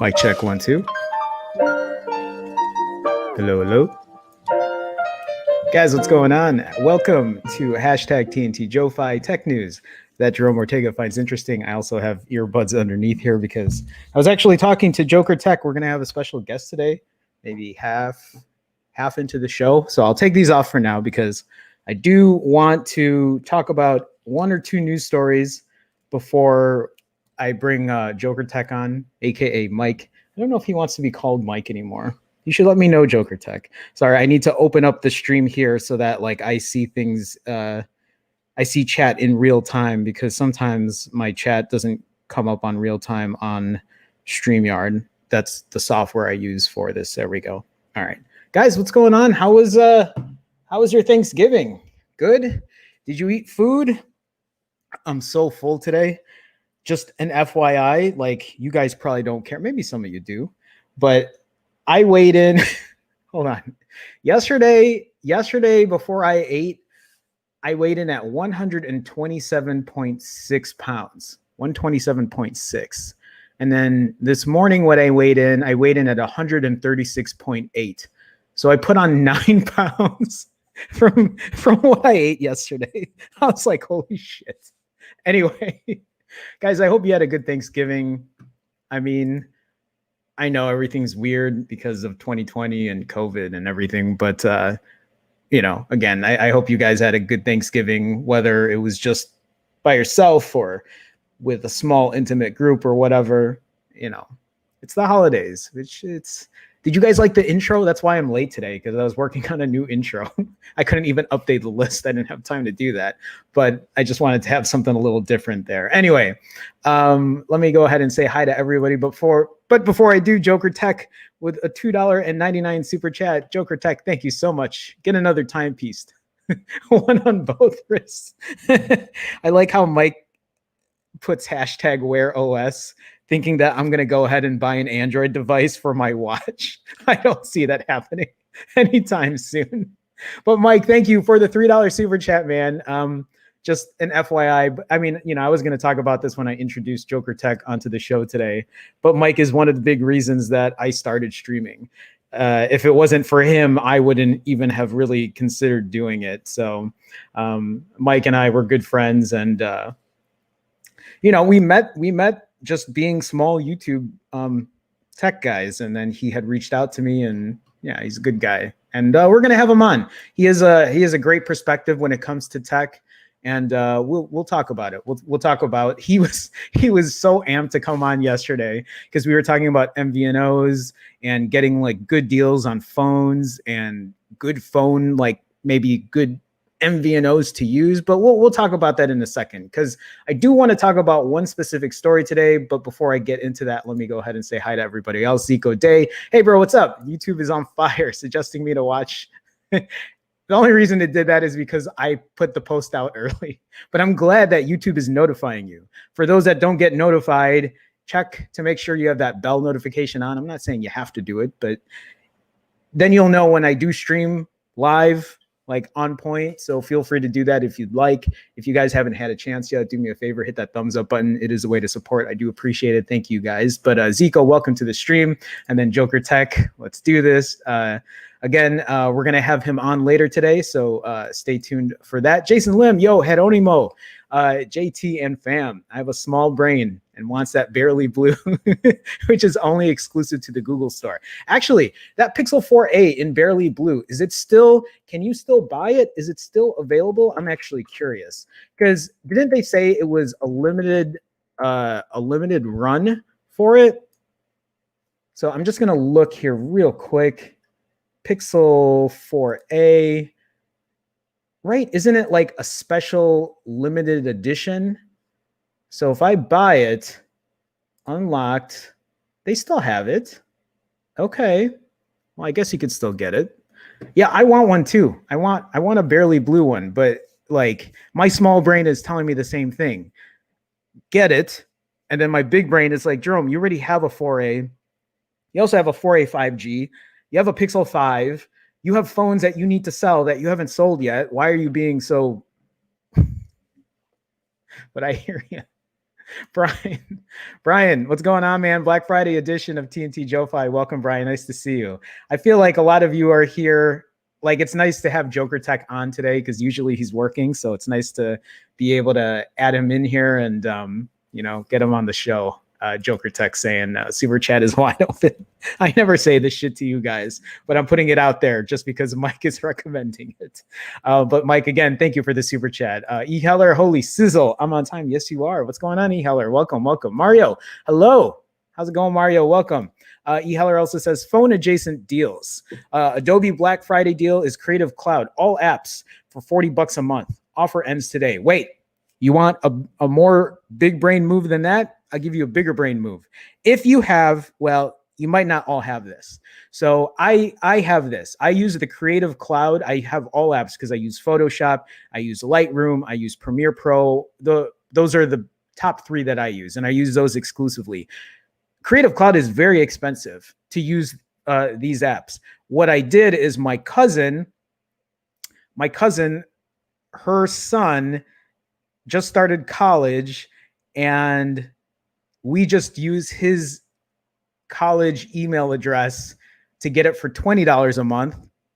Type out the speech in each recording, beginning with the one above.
Mic check 1 2. Hello, hello. Guys, what's going on? Welcome to hashtag TNT JoeFi Tech News that Jerome Ortega finds interesting. I also have earbuds underneath here because I was actually talking to Joker Tech. We're going to have a special guest today, maybe half into the show. So I'll take these off for now because I do want to talk about one or two news stories before I bring Joker Tech on, aka Mike. I don't know if he wants to be called Mike anymore. You should let me know, Joker Tech. Sorry, I need to open up the stream here so that like I see things. I see chat in real time because sometimes my chat doesn't come up on real time on StreamYard. That's the software I use for this. There we go. All right, guys, what's going on? How was your Thanksgiving? Good? Did you eat food? I'm so full today. Just an FYI, like you guys probably don't care. Maybe some of you do, but I weighed in. Hold on. Yesterday before I ate, I weighed in at 127.6 pounds, 127.6. And then this morning, when I weighed in at 136.8. So I put on 9 pounds from what I ate yesterday. I was like, holy shit. Anyway. Guys, I hope you had a good Thanksgiving. I mean, I know everything's weird because of 2020 and COVID and everything, but, again, I hope you guys had a good Thanksgiving, whether it was just by yourself or with a small, intimate group or whatever. It's the holidays. Did you guys like the intro? That's why I'm late today, because I was working on a new intro. I couldn't even update the list. I didn't have time to do that, but I just wanted to have something a little different there. Anyway, let me go ahead and say hi to everybody. But before I do, Joker Tech with a $2.99 super chat. Joker Tech, thank you so much. Get another timepiece. One on both wrists. I like how Mike puts hashtag wear OS, thinking that I'm going to go ahead and buy an Android device for my watch. I don't see that happening anytime soon. But Mike, thank you for the $3 super chat, man. Just an FYI. I mean, I was going to talk about this when I introduced Joker Tech onto the show today, but Mike is one of the big reasons that I started streaming. If it wasn't for him, I wouldn't even have really considered doing it. So Mike and I were good friends, and we met just being small YouTube tech guys, and then he had reached out to me, and yeah, he's a good guy, and we're gonna have him on. He has a great perspective when it comes to tech, and we'll talk about it. We'll talk about he was so amped to come on yesterday because we were talking about MVNOs and getting like good deals on phones and good phone, like maybe good MVNOs to use, but we'll talk about that in a second because I do want to talk about one specific story today. But before I get into that, let me go ahead and say hi to everybody else. Zico Day, hey bro, what's up? YouTube is on fire, suggesting me to watch. The only reason it did that is because I put the post out early, but I'm glad that YouTube is notifying you. For those that don't get notified, check to make sure you have that bell notification on. I'm not saying you have to do it, but then you'll know when I do stream live, like on point. So feel free to do that if you'd like. If you guys haven't had a chance yet, do me a favor, hit that thumbs up button. It is a way to support. I do appreciate it. Thank you guys. But Zico, welcome to the stream. And then Joker Tech, let's do this. Again, we're going to have him on later today. So stay tuned for that. Jason Lim, yo, Heronimo, JT and fam. I have a small brain and wants that barely blue, which is only exclusive to the Google store. Actually, that Pixel 4a in barely blue, is it still, can you still buy it? Is it still available? I'm actually curious because didn't they say it was a limited run for it? So I'm just going to look here real quick. Pixel 4a, right? Isn't it like a special limited edition? So if I buy it, unlocked, they still have it. Okay. Well, I guess you could still get it. Yeah, I want one too. I want a barely blue one, but like my small brain is telling me the same thing. Get it. And then my big brain is like, Jerome, you already have a 4A. You also have a 4A 5G. You have a Pixel 5. You have phones that you need to sell that you haven't sold yet. Why are you being so? But I hear you. Brian, what's going on, man? Black Friday edition of TNT Joe-Fi. Welcome, Brian. Nice to see you. I feel like a lot of you are here. Like, it's nice to have Joker Tech on today because usually he's working. So it's nice to be able to add him in here and, get him on the show. Joker Tech saying super chat is wide open. I never say this shit to you guys, but I'm putting it out there just because Mike is recommending it. But Mike, again, thank you for the super chat. E Heller, holy sizzle, I'm on time. Yes, you are. What's going on, E Heller? Welcome. Mario, hello. How's it going, Mario? Welcome. E Heller also says phone adjacent deals. Adobe Black Friday deal is Creative Cloud, all apps for $40 a month. Offer ends today. Wait, you want a more big brain move than that? I'll give you a bigger brain move. If you have, well, you might not all have this. So I have this. I use the Creative Cloud. I have all apps because I use Photoshop. I use Lightroom. I use Premiere Pro. Those are the top 3 that I use, and I use those exclusively. Creative Cloud is very expensive to use these apps. What I did is my cousin, her son just started college, and we just use his college email address to get it for $20 a month,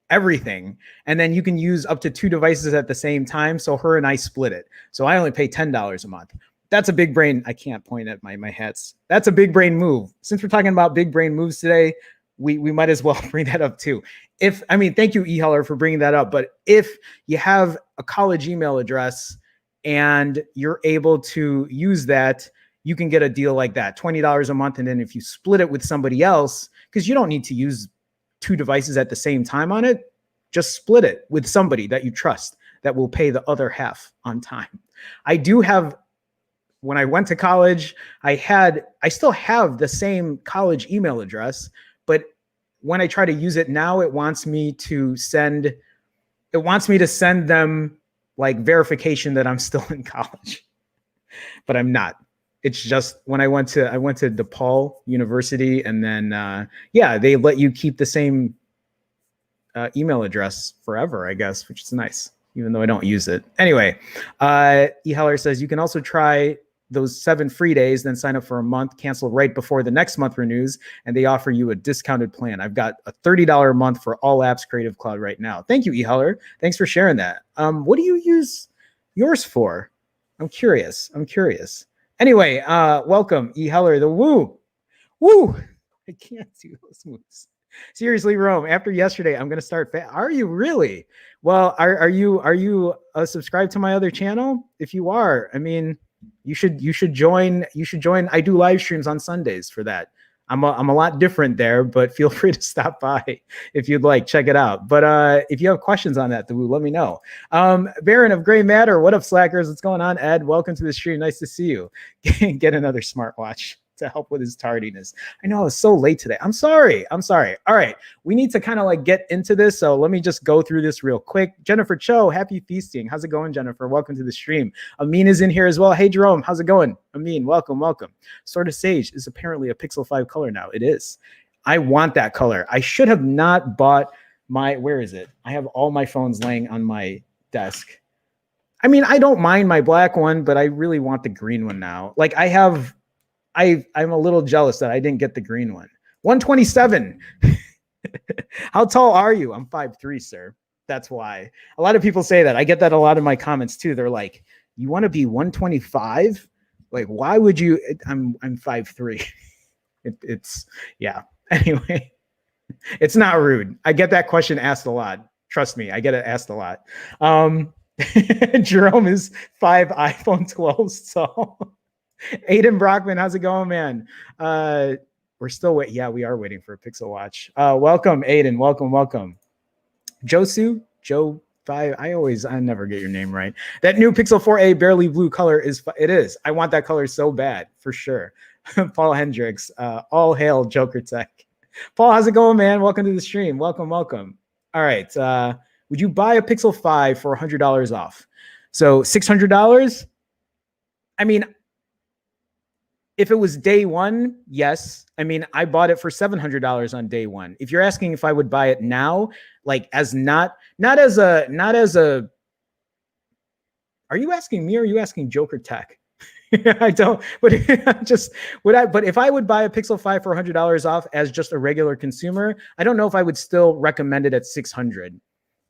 everything. And then you can use up to 2 devices at the same time. So her and I split it. So I only pay $10 a month. That's a big brain. I can't point at my hats. That's a big brain move. Since we're talking about big brain moves today, we might as well bring that up too. Thank you, E Heller, for bringing that up. But if you have a college email address and you're able to use that, you can get a deal like that, $20 a month. And then if you split it with somebody else, because you don't need to use 2 devices at the same time on it, just split it with somebody that you trust that will pay the other half on time. I do have, when I went to college, I still have the same college email address, but when I try to use it now, it wants me to send them like verification that I'm still in college, but I'm not. It's just when I went to DePaul University, and then they let you keep the same email address forever, I guess, which is nice, even though I don't use it. Anyway, E Heller says you can also try those 7 free days, then sign up for a month, cancel right before the next month renews, and they offer you a discounted plan. I've got a $30 a month for all apps Creative Cloud right now. Thank you, E Heller. Thanks for sharing that. What do you use yours for? I'm curious. Anyway, welcome, E Heller, the woo. I can't do those moves. Seriously, Rome, after yesterday, I'm gonna start. Are you really? Well, are you subscribed to my other channel? If you are, I mean, you should join. You should join. I do live streams on Sundays for that. I'm a lot different there, but feel free to stop by if you'd like. Check it out. But if you have questions on that, let me know. Baron of Gray Matter, what up, Slackers? What's going on, Ed? Welcome to the stream. Nice to see you. Get another smartwatch to help with his tardiness. I know I was so late today. I'm sorry. All right. We need to kind of like get into this. So let me just go through this real quick. Jennifer Cho, happy feasting. How's it going, Jennifer? Welcome to the stream. Amin is in here as well. Hey, Jerome, how's it going? Amin, welcome. Sword of Sage is apparently a Pixel 5 color now. It is. I want that color. I should have not bought where is it? I have all my phones laying on my desk. I mean, I don't mind my black one, but I really want the green one now. Like I'm a little jealous that I didn't get the green one. 127. How tall are you? I'm 5'3", sir. That's why. A lot of people say that. I get that a lot in my comments too. They're like, you want to be 125? Like, why would you? I'm 5'3". It's yeah. Anyway, it's not rude. I get that question asked a lot. Trust me, I get it asked a lot. Jerome is 5 iPhone 12s tall. Aiden Brockman, how's it going, man? We're still waiting. Yeah, we are waiting for a Pixel Watch. Welcome, Aiden. Welcome. Joe 5. I never get your name right. That new Pixel 4a barely blue color is. I want that color so bad, for sure. Paul Hendricks. All hail Joker Tech. Paul, how's it going, man? Welcome to the stream. Welcome. All right. Would you buy a Pixel 5 for $100 off? So $600? I mean, if it was day one, yes. I mean, I bought it for $700 on day one. If you're asking if I would buy it now, like as not as a, are you asking me or are you asking Joker Tech? I don't, but but if I would buy a Pixel 5 for $100 off as just a regular consumer, I don't know if I would still recommend it at 600.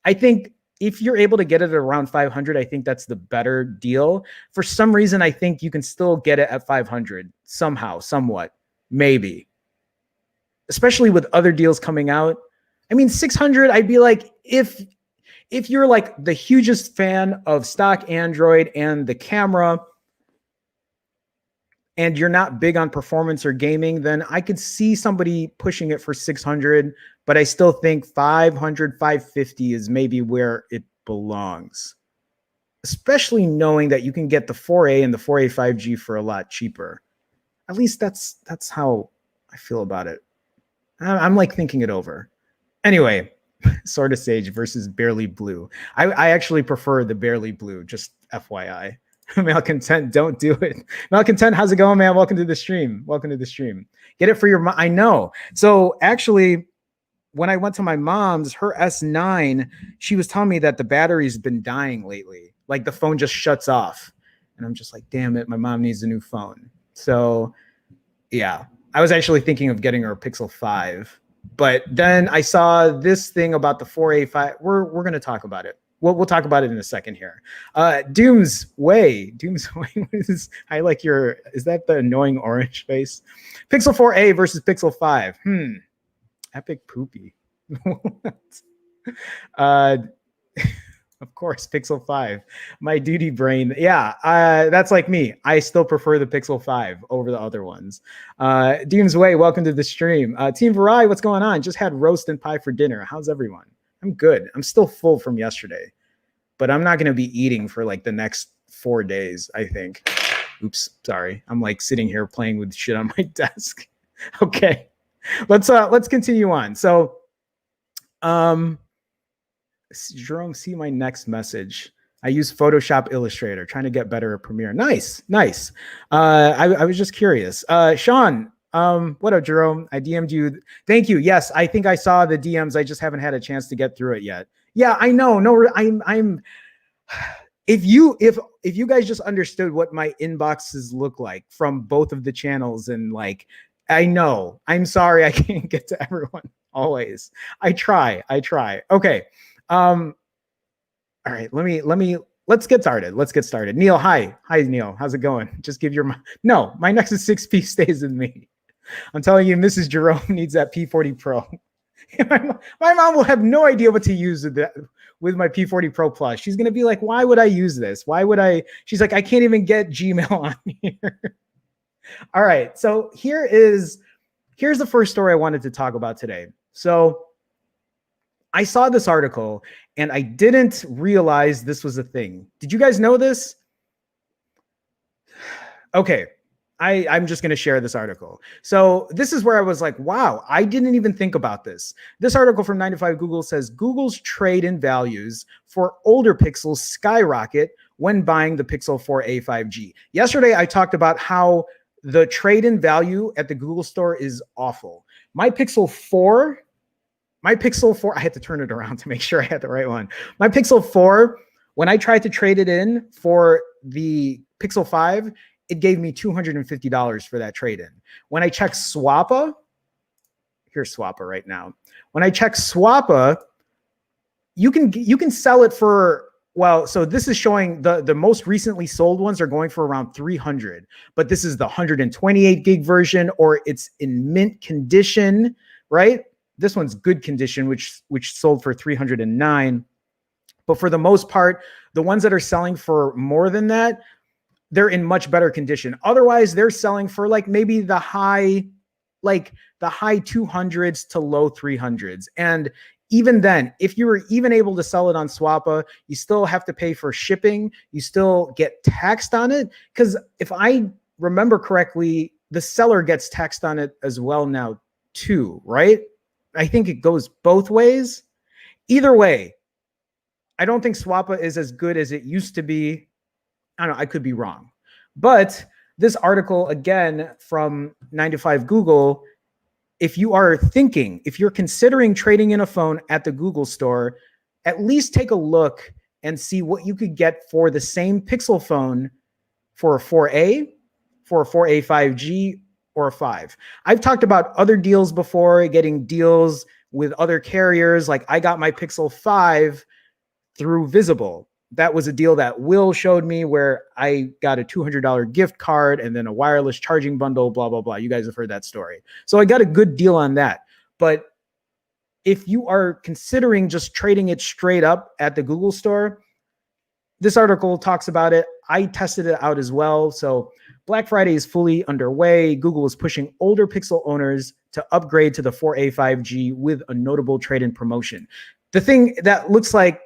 I think if you're able to get it at around 500, I think that's the better deal. For some reason, I think you can still get it at 500 somehow, somewhat, maybe. Especially with other deals coming out. I mean, 600, I'd be like, if you're like the hugest fan of stock Android and the camera, and you're not big on performance or gaming, then I could see somebody pushing it for 600, but I still think 500, 550 is maybe where it belongs. Especially knowing that you can get the 4A and the 4A 5G for a lot cheaper. At least that's how I feel about it. I'm like thinking it over. Anyway, Sword of Sage versus Barely Blue. I actually prefer the Barely Blue, just FYI. Malcontent, don't do it. Malcontent, how's it going, man? Welcome to the stream. Get it for your mom. I know. So actually, when I went to my mom's, her S9, she was telling me that the battery's been dying lately. Like the phone just shuts off. And I'm just like, damn it, my mom needs a new phone. So yeah, I was actually thinking of getting her a Pixel 5. But then I saw this thing about the 4A5. We're going to talk about it. We'll talk about it in a second here. Doomsway I like your, is that the annoying orange face? Pixel 4a versus Pixel 5. Epic poopy. Of course, Pixel 5. My duty brain. Yeah, that's like me. I still prefer the Pixel 5 over the other ones. Doomsway, welcome to the stream. Team Varai, what's going on? Just had roast and pie for dinner. How's everyone? I'm good. I'm still full from yesterday, but I'm not going to be eating for like the next 4 days, I think. Oops, sorry. I'm like sitting here playing with shit on my desk. Okay. Let's continue on. So, Jerome, see my next message. I use Photoshop Illustrator, trying to get better at Premiere. Nice. I was just curious. Sean, what up, Jerome? I DM'd you. Thank you. Yes, I think I saw the DMs. I just haven't had a chance to get through it yet. Yeah, I know. No, I'm. If you guys just understood what my inboxes look like from both of the channels, and like, I know. I'm sorry I can't get to everyone always. I try. Okay. All right. Let's get started. Neil, hi, Neil. How's it going? Just give your no. My Nexus 6P stays with me. I'm telling you, Mrs. Jerome needs that P40 Pro. My mom will have no idea what to use with my P40 Pro Plus. She's going to be like, why would I use this? Why would I? She's like, I can't even get Gmail on here. All right. So here's the first story I wanted to talk about today. So I saw this article and I didn't realize this was a thing. Did you guys know this? Okay. I'm just going to share this article. So this is where I was like, wow, I didn't even think about this. This article from 9to5 Google says Google's trade-in values for older Pixels skyrocket when buying the Pixel 4a 5G. Yesterday, I talked about how the trade-in value at the Google store is awful. My Pixel 4, I had to turn it around to make sure I had the right one. My Pixel 4, when I tried to trade it in for the Pixel 5, it gave me $250 for that trade-in. When I checked Swappa, here's Swappa right now. When I check Swappa, you can sell it for, well, so this is showing the most recently sold ones are going for around 300, but this is the 128 gig version, or it's in mint condition, right? This one's good condition, which sold for 309. But for the most part, the ones that are selling for more than that, they're in much better condition. Otherwise, they're selling for like maybe the high 200s to low 300s. And even then, if you were even able to sell it on Swappa, you still have to pay for shipping. You still get taxed on it. Because if I remember correctly, the seller gets taxed on it as well now too, right? I think it goes both ways. Either way, I don't think Swappa is as good as it used to be. I don't know, I could be wrong. But this article, again, from 9to5 Google, if you're considering trading in a phone at the Google store, at least take a look and see what you could get for the same Pixel phone for a 4A, for a 4A 5G, or a 5. I've talked about other deals before, getting deals with other carriers. Like I got my Pixel 5 through Visible. That was a deal that Will showed me where I got a $200 gift card and then a wireless charging bundle, blah, blah, blah. You guys have heard that story. So I got a good deal on that. But if you are considering just trading it straight up at the Google store, this article talks about it. I tested it out as well. So Black Friday is fully underway. Google is pushing older Pixel owners to upgrade to the 4a 5G with a notable trade-in promotion. The thing that looks like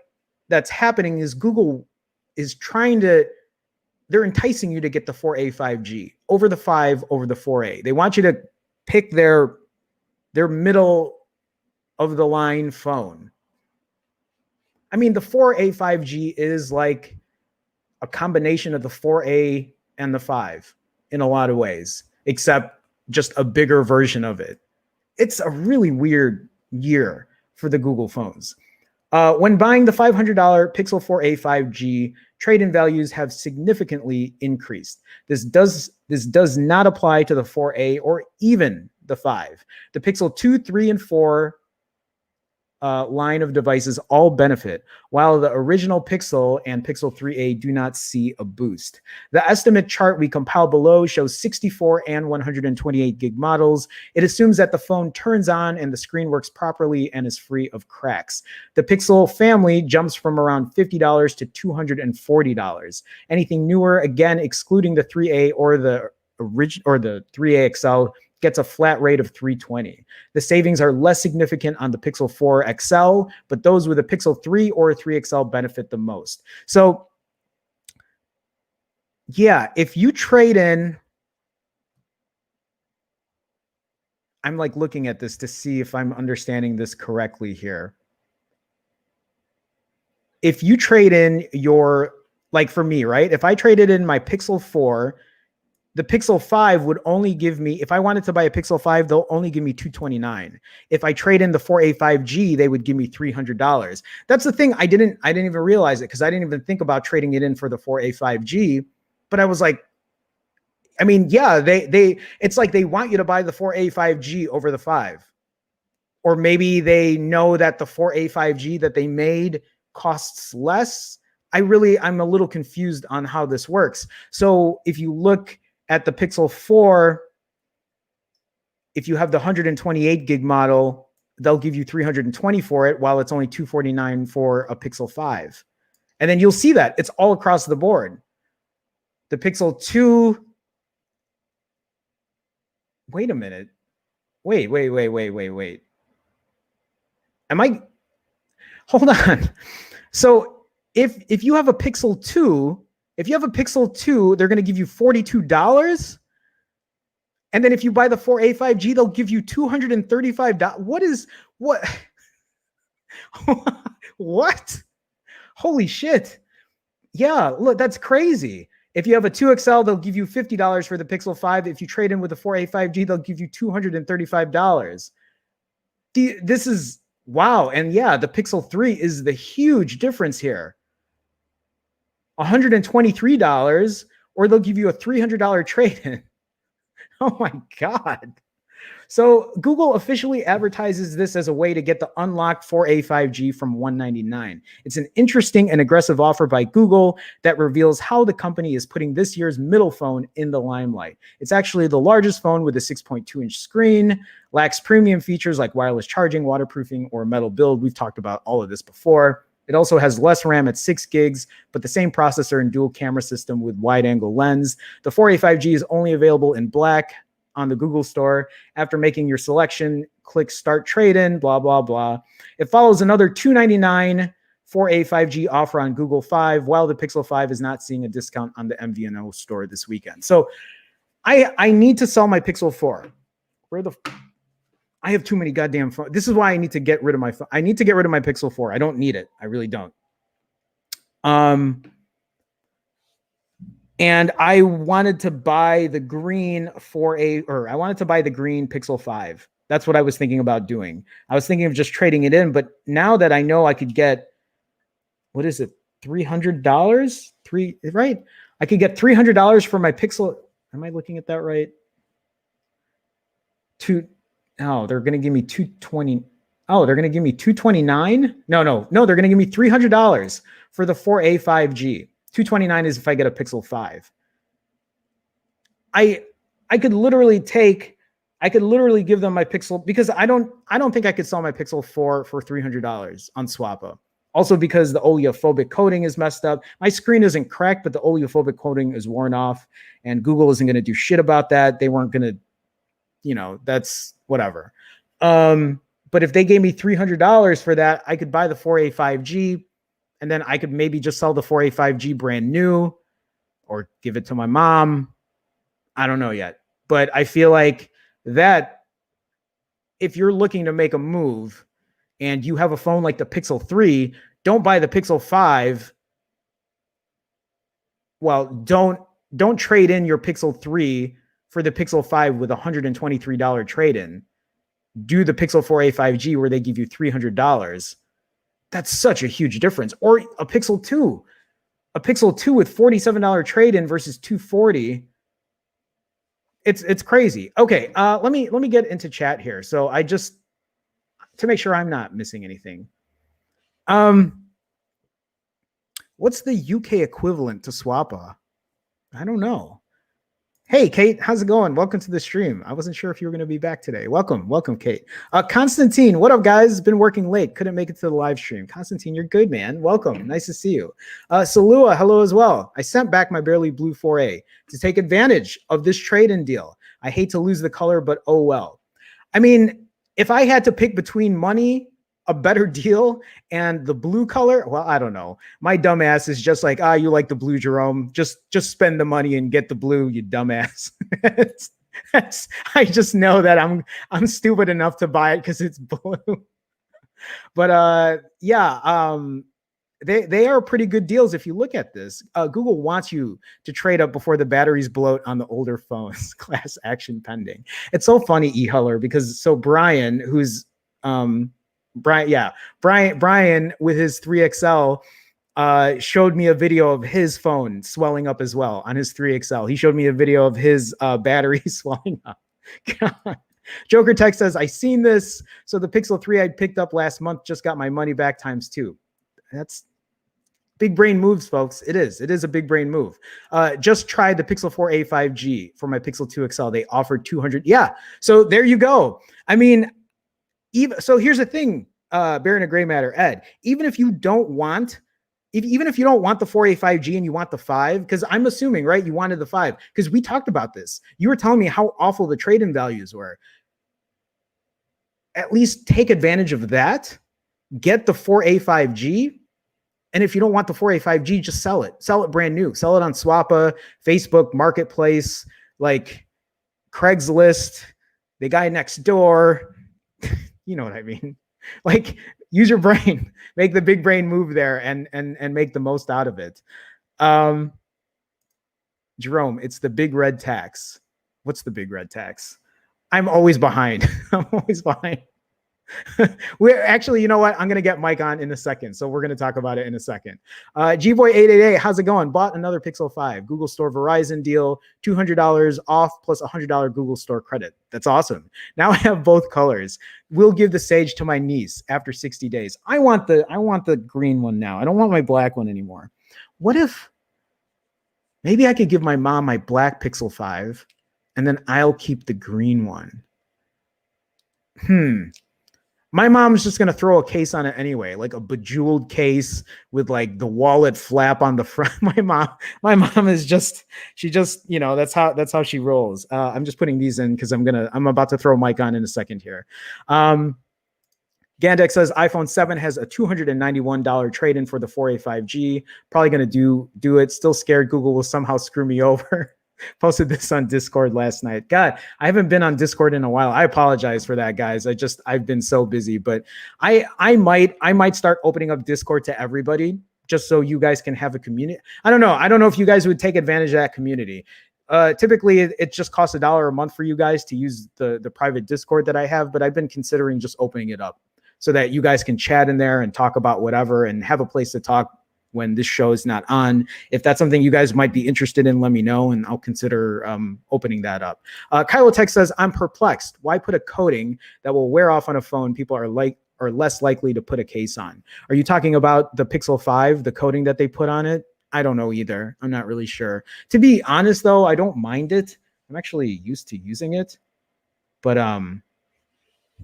that's happening is Google is they're enticing you to get the 4a 5G over the 5 over the 4a. They want you to pick their middle of the line phone. I mean, the 4a 5G is like a combination of the 4a and the 5 in a lot of ways, except just a bigger version of it. It's a really weird year for the Google phones. When buying the $500 Pixel 4a 5G, trade-in values have significantly increased. This does not apply to the 4a or even the 5. The Pixel 2, 3, and 4 line of devices all benefit, while the original Pixel and Pixel 3a do not see a boost. The estimate chart we compile below shows 64 and 128 gig models. It assumes that the phone turns on and the screen works properly and is free of cracks. The Pixel family jumps from around $50 to $240. Anything newer, again excluding the 3a or the 3a XL, gets a flat rate of $320. The savings are less significant on the Pixel 4 XL, but those with a Pixel 3 or 3 XL benefit the most. So yeah, if you trade in, I'm like looking at this to see if I'm understanding this correctly here. If you trade in your, like for me, right? If I traded in my Pixel 4, the Pixel 5 would only give me, if I wanted to buy a Pixel 5, they'll only give me $229. If I trade in the 4a 5G, they would give me $300. That's the thing. I didn't even realize it because I didn't even think about trading it in for the 4a 5G. But I was like, I mean, yeah, it's like they want you to buy the 4a 5G over the 5. Or maybe they know that the 4a 5G that they made costs less. I'm a little confused on how this works. So if you look at the Pixel 4, if you have the 128 gig model, they'll give you $320 for it, while it's only $249 for a Pixel 5. And then you'll see that it's all across the board. The Pixel 2. Wait a minute. Wait. Hold on. So if you have a Pixel 2, they're going to give you $42. And then if you buy the 4A 5G, they'll give you $235. What? What? Holy shit. Yeah, look, that's crazy. If you have a 2XL, they'll give you $50 for the Pixel 5. If you trade in with the 4A 5G, they'll give you $235. This is wow. And yeah, the Pixel 3 is the huge difference here. $123, or they'll give you a $300 trade-in. Oh my God. So Google officially advertises this as a way to get the unlocked 4A 5G from $199. It's an interesting and aggressive offer by Google that reveals how the company is putting this year's middle phone in the limelight. It's actually the largest phone with a 6.2-inch screen, lacks premium features like wireless charging, waterproofing, or metal build. We've talked about all of this before. It also has less RAM at 6 gigs, but the same processor and dual camera system with wide-angle lens. The 4A 5G is only available in black on the Google Store. After making your selection, click Start Trade-In, blah, blah, blah. It follows another $299 4A 5G offer on Google 5, while the Pixel 5 is not seeing a discount on the MVNO store this weekend. So I need to sell my Pixel 4. I have too many goddamn phones. This is why I need to get rid of my phone. I need to get rid of my Pixel 4. I don't need it. I really don't. And I wanted to buy the green I wanted to buy the green Pixel 5. That's what I was thinking about doing. I was thinking of just trading it in, but now that I know I could get, what is it? $300? Right? I could get $300 for my Pixel. Am I looking at that right? They're going to give me $220. Oh, they're going to give me $229? No, they're going to give me $300 for the 4A 5G. $229 is if I get a Pixel 5. I could literally give them my Pixel, because I don't think I could sell my Pixel 4 for $300 on Swappa. Also because the oleophobic coating is messed up. My screen isn't cracked, but the oleophobic coating is worn off, and Google isn't going to do shit about that. They weren't going to, that's whatever. But if they gave me $300 for that, I could buy the 4A 5G, and then I could maybe just sell the 4A 5G brand new or give it to my mom. I don't know yet. But I feel like that if you're looking to make a move and you have a phone like the Pixel 3, don't buy the Pixel 5. Well, don't trade in your Pixel 3 for the Pixel 5 with $123 trade-in. Do the Pixel 4A 5G where they give you $300. That's such a huge difference. Or a Pixel 2. A Pixel 2 with $47 trade-in versus $240. It's crazy. Okay, let me get into chat here. So I just, to make sure I'm not missing anything. What's the UK equivalent to Swappa? I don't know. Hey, Kate, how's it going? Welcome to the stream. I wasn't sure if you were going to be back today. Welcome, Kate. Constantine, what up, guys? Been working late. Couldn't make it to the live stream. Constantine, you're good, man. Welcome. Nice to see you. Salua, hello as well. I sent back my barely blue 4A to take advantage of this trade-in deal. I hate to lose the color, but oh well. I mean, if I had to pick between money, a better deal, and the blue color, well, I don't know. My dumbass is just like, you like the blue, Jerome. Just spend the money and get the blue, you dumbass. I just know that I'm stupid enough to buy it because it's blue. But they are pretty good deals if you look at this. Google wants you to trade up before the batteries bloat on the older phones. Class action pending. It's so funny, E-Huller, because Brian, who's Brian with his 3XL showed me a video of his phone swelling up as well on his 3XL. He showed me a video of his battery swelling up. Joker Tech says, I seen this. So the Pixel 3 I picked up last month just got my money back ×2. That's big brain moves, folks. It is a big brain move. Just tried the Pixel 4a 5G for my Pixel 2 XL. They offered $200. Yeah. So there you go. I mean, So here's the thing, Baron of Gray Matter, Ed, even if you don't want even if you don't want the 4A 5G and you want the 5, because I'm assuming, right, you wanted the 5, because we talked about this. You were telling me how awful the trade-in values were. At least take advantage of that, get the 4A 5G, and if you don't want the 4A 5G, just sell it. Sell it brand new. Sell it on Swappa, Facebook Marketplace, like Craigslist, the guy next door. You know what I mean? Like, use your brain, make the big brain move there, and make the most out of it. Jerome, it's the big red tax. What's the big red tax? I'm always behind. I'm always behind. We're actually, you know what? I'm going to get Mike on in a second. So we're going to talk about it in a second. Gboy888, how's it going? Bought another Pixel 5. Google Store Verizon deal, $200 off plus $100 Google Store credit. That's awesome. Now I have both colors. We'll give the Sage to my niece after 60 days. I want the green one now. I don't want my black one anymore. What if maybe I could give my mom my black Pixel 5 and then I'll keep the green one? My mom's just going to throw a case on it anyway, like a bejeweled case with like the wallet flap on the front. My mom is just, you know, that's how she rolls. I'm just putting these in because I'm about to throw Mike on in a second here. Gandex says iPhone 7 has a $291 trade-in for the 4A 5G. Probably going to do it. Still scared Google will somehow screw me over. Posted this on Discord last night. God, I haven't been on Discord in a while. I apologize for that, guys. I've been so busy, but I might start opening up Discord to everybody just so you guys can have a community. I don't know if you guys would take advantage of that community. Typically it just costs $1 a month for you guys to use the private Discord that I have, but I've been considering just opening it up so that you guys can chat in there and talk about whatever and have a place to talk when this show is not on. If that's something you guys might be interested in, let me know and I'll consider opening that up. Kylotech says, I'm perplexed. Why put a coating that will wear off on a phone people are less likely to put a case on? Are you talking about the Pixel 5, the coating that they put on it? I don't know either. I'm not really sure. To be honest though, I don't mind it. I'm actually used to using it. But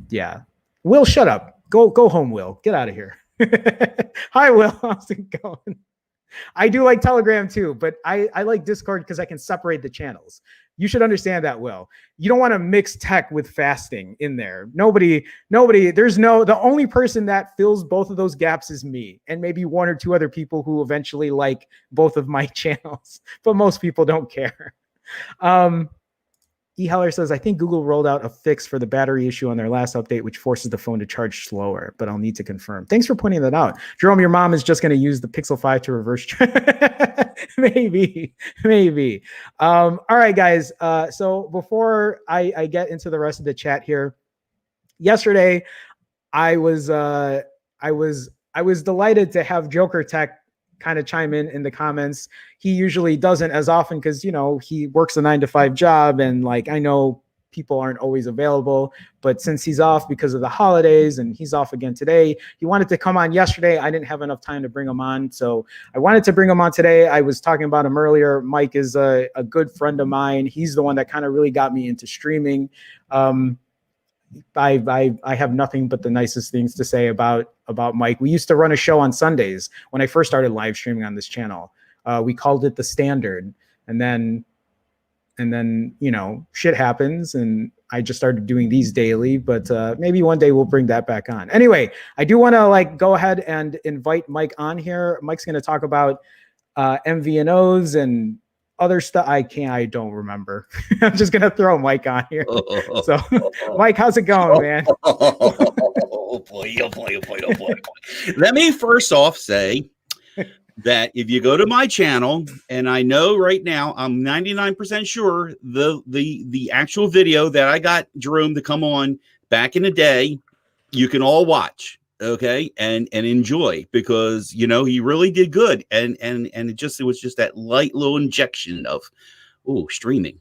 yeah. Will, shut up. Go home, Will. Get out of here. Hi, Will. How's it going? I do like Telegram too, but I like Discord because I can separate the channels. You should understand that, Will. You don't want to mix tech with fasting in there. Nobody, the only person that fills both of those gaps is me and maybe one or two other people who eventually like both of my channels, but most people don't care. E-Heller says, I think Google rolled out a fix for the battery issue on their last update, which forces the phone to charge slower, but I'll need to confirm. Thanks for pointing that out. Jerome, your mom is just going to use the Pixel 5 to reverse. Maybe. All right, guys. So before I get into the rest of the chat here, yesterday I was delighted to have Joker Tech kind of chime in the comments. He usually doesn't as often because, you know, he works a 9-to-5 job and like, I know people aren't always available, but since he's off because of the holidays and he's off again today, he wanted to come on yesterday. I didn't have enough time to bring him on. So I wanted to bring him on today. I was talking about him earlier. Mike is a good friend of mine. He's the one that kind of really got me into streaming. I have nothing but the nicest things to say about Mike. We used to run a show on Sundays when I first started live streaming on this channel. We called it The Standard, and then you know, shit happens and I just started doing these daily, but maybe one day we'll bring that back on. Anyway, I do want to like go ahead and invite Mike on here. Mike's going to talk about MVNOs and other stuff. I don't remember. I'm just gonna throw Mike on here. So Mike, how's it going, man? Oh boy. Let me first off say that if you go to my channel, and I know right now I'm 99% sure the actual video that I got Jerome to come on back in the day, you can all watch. Okay, and enjoy, because you know he really did good, and it was just that light little injection of streaming,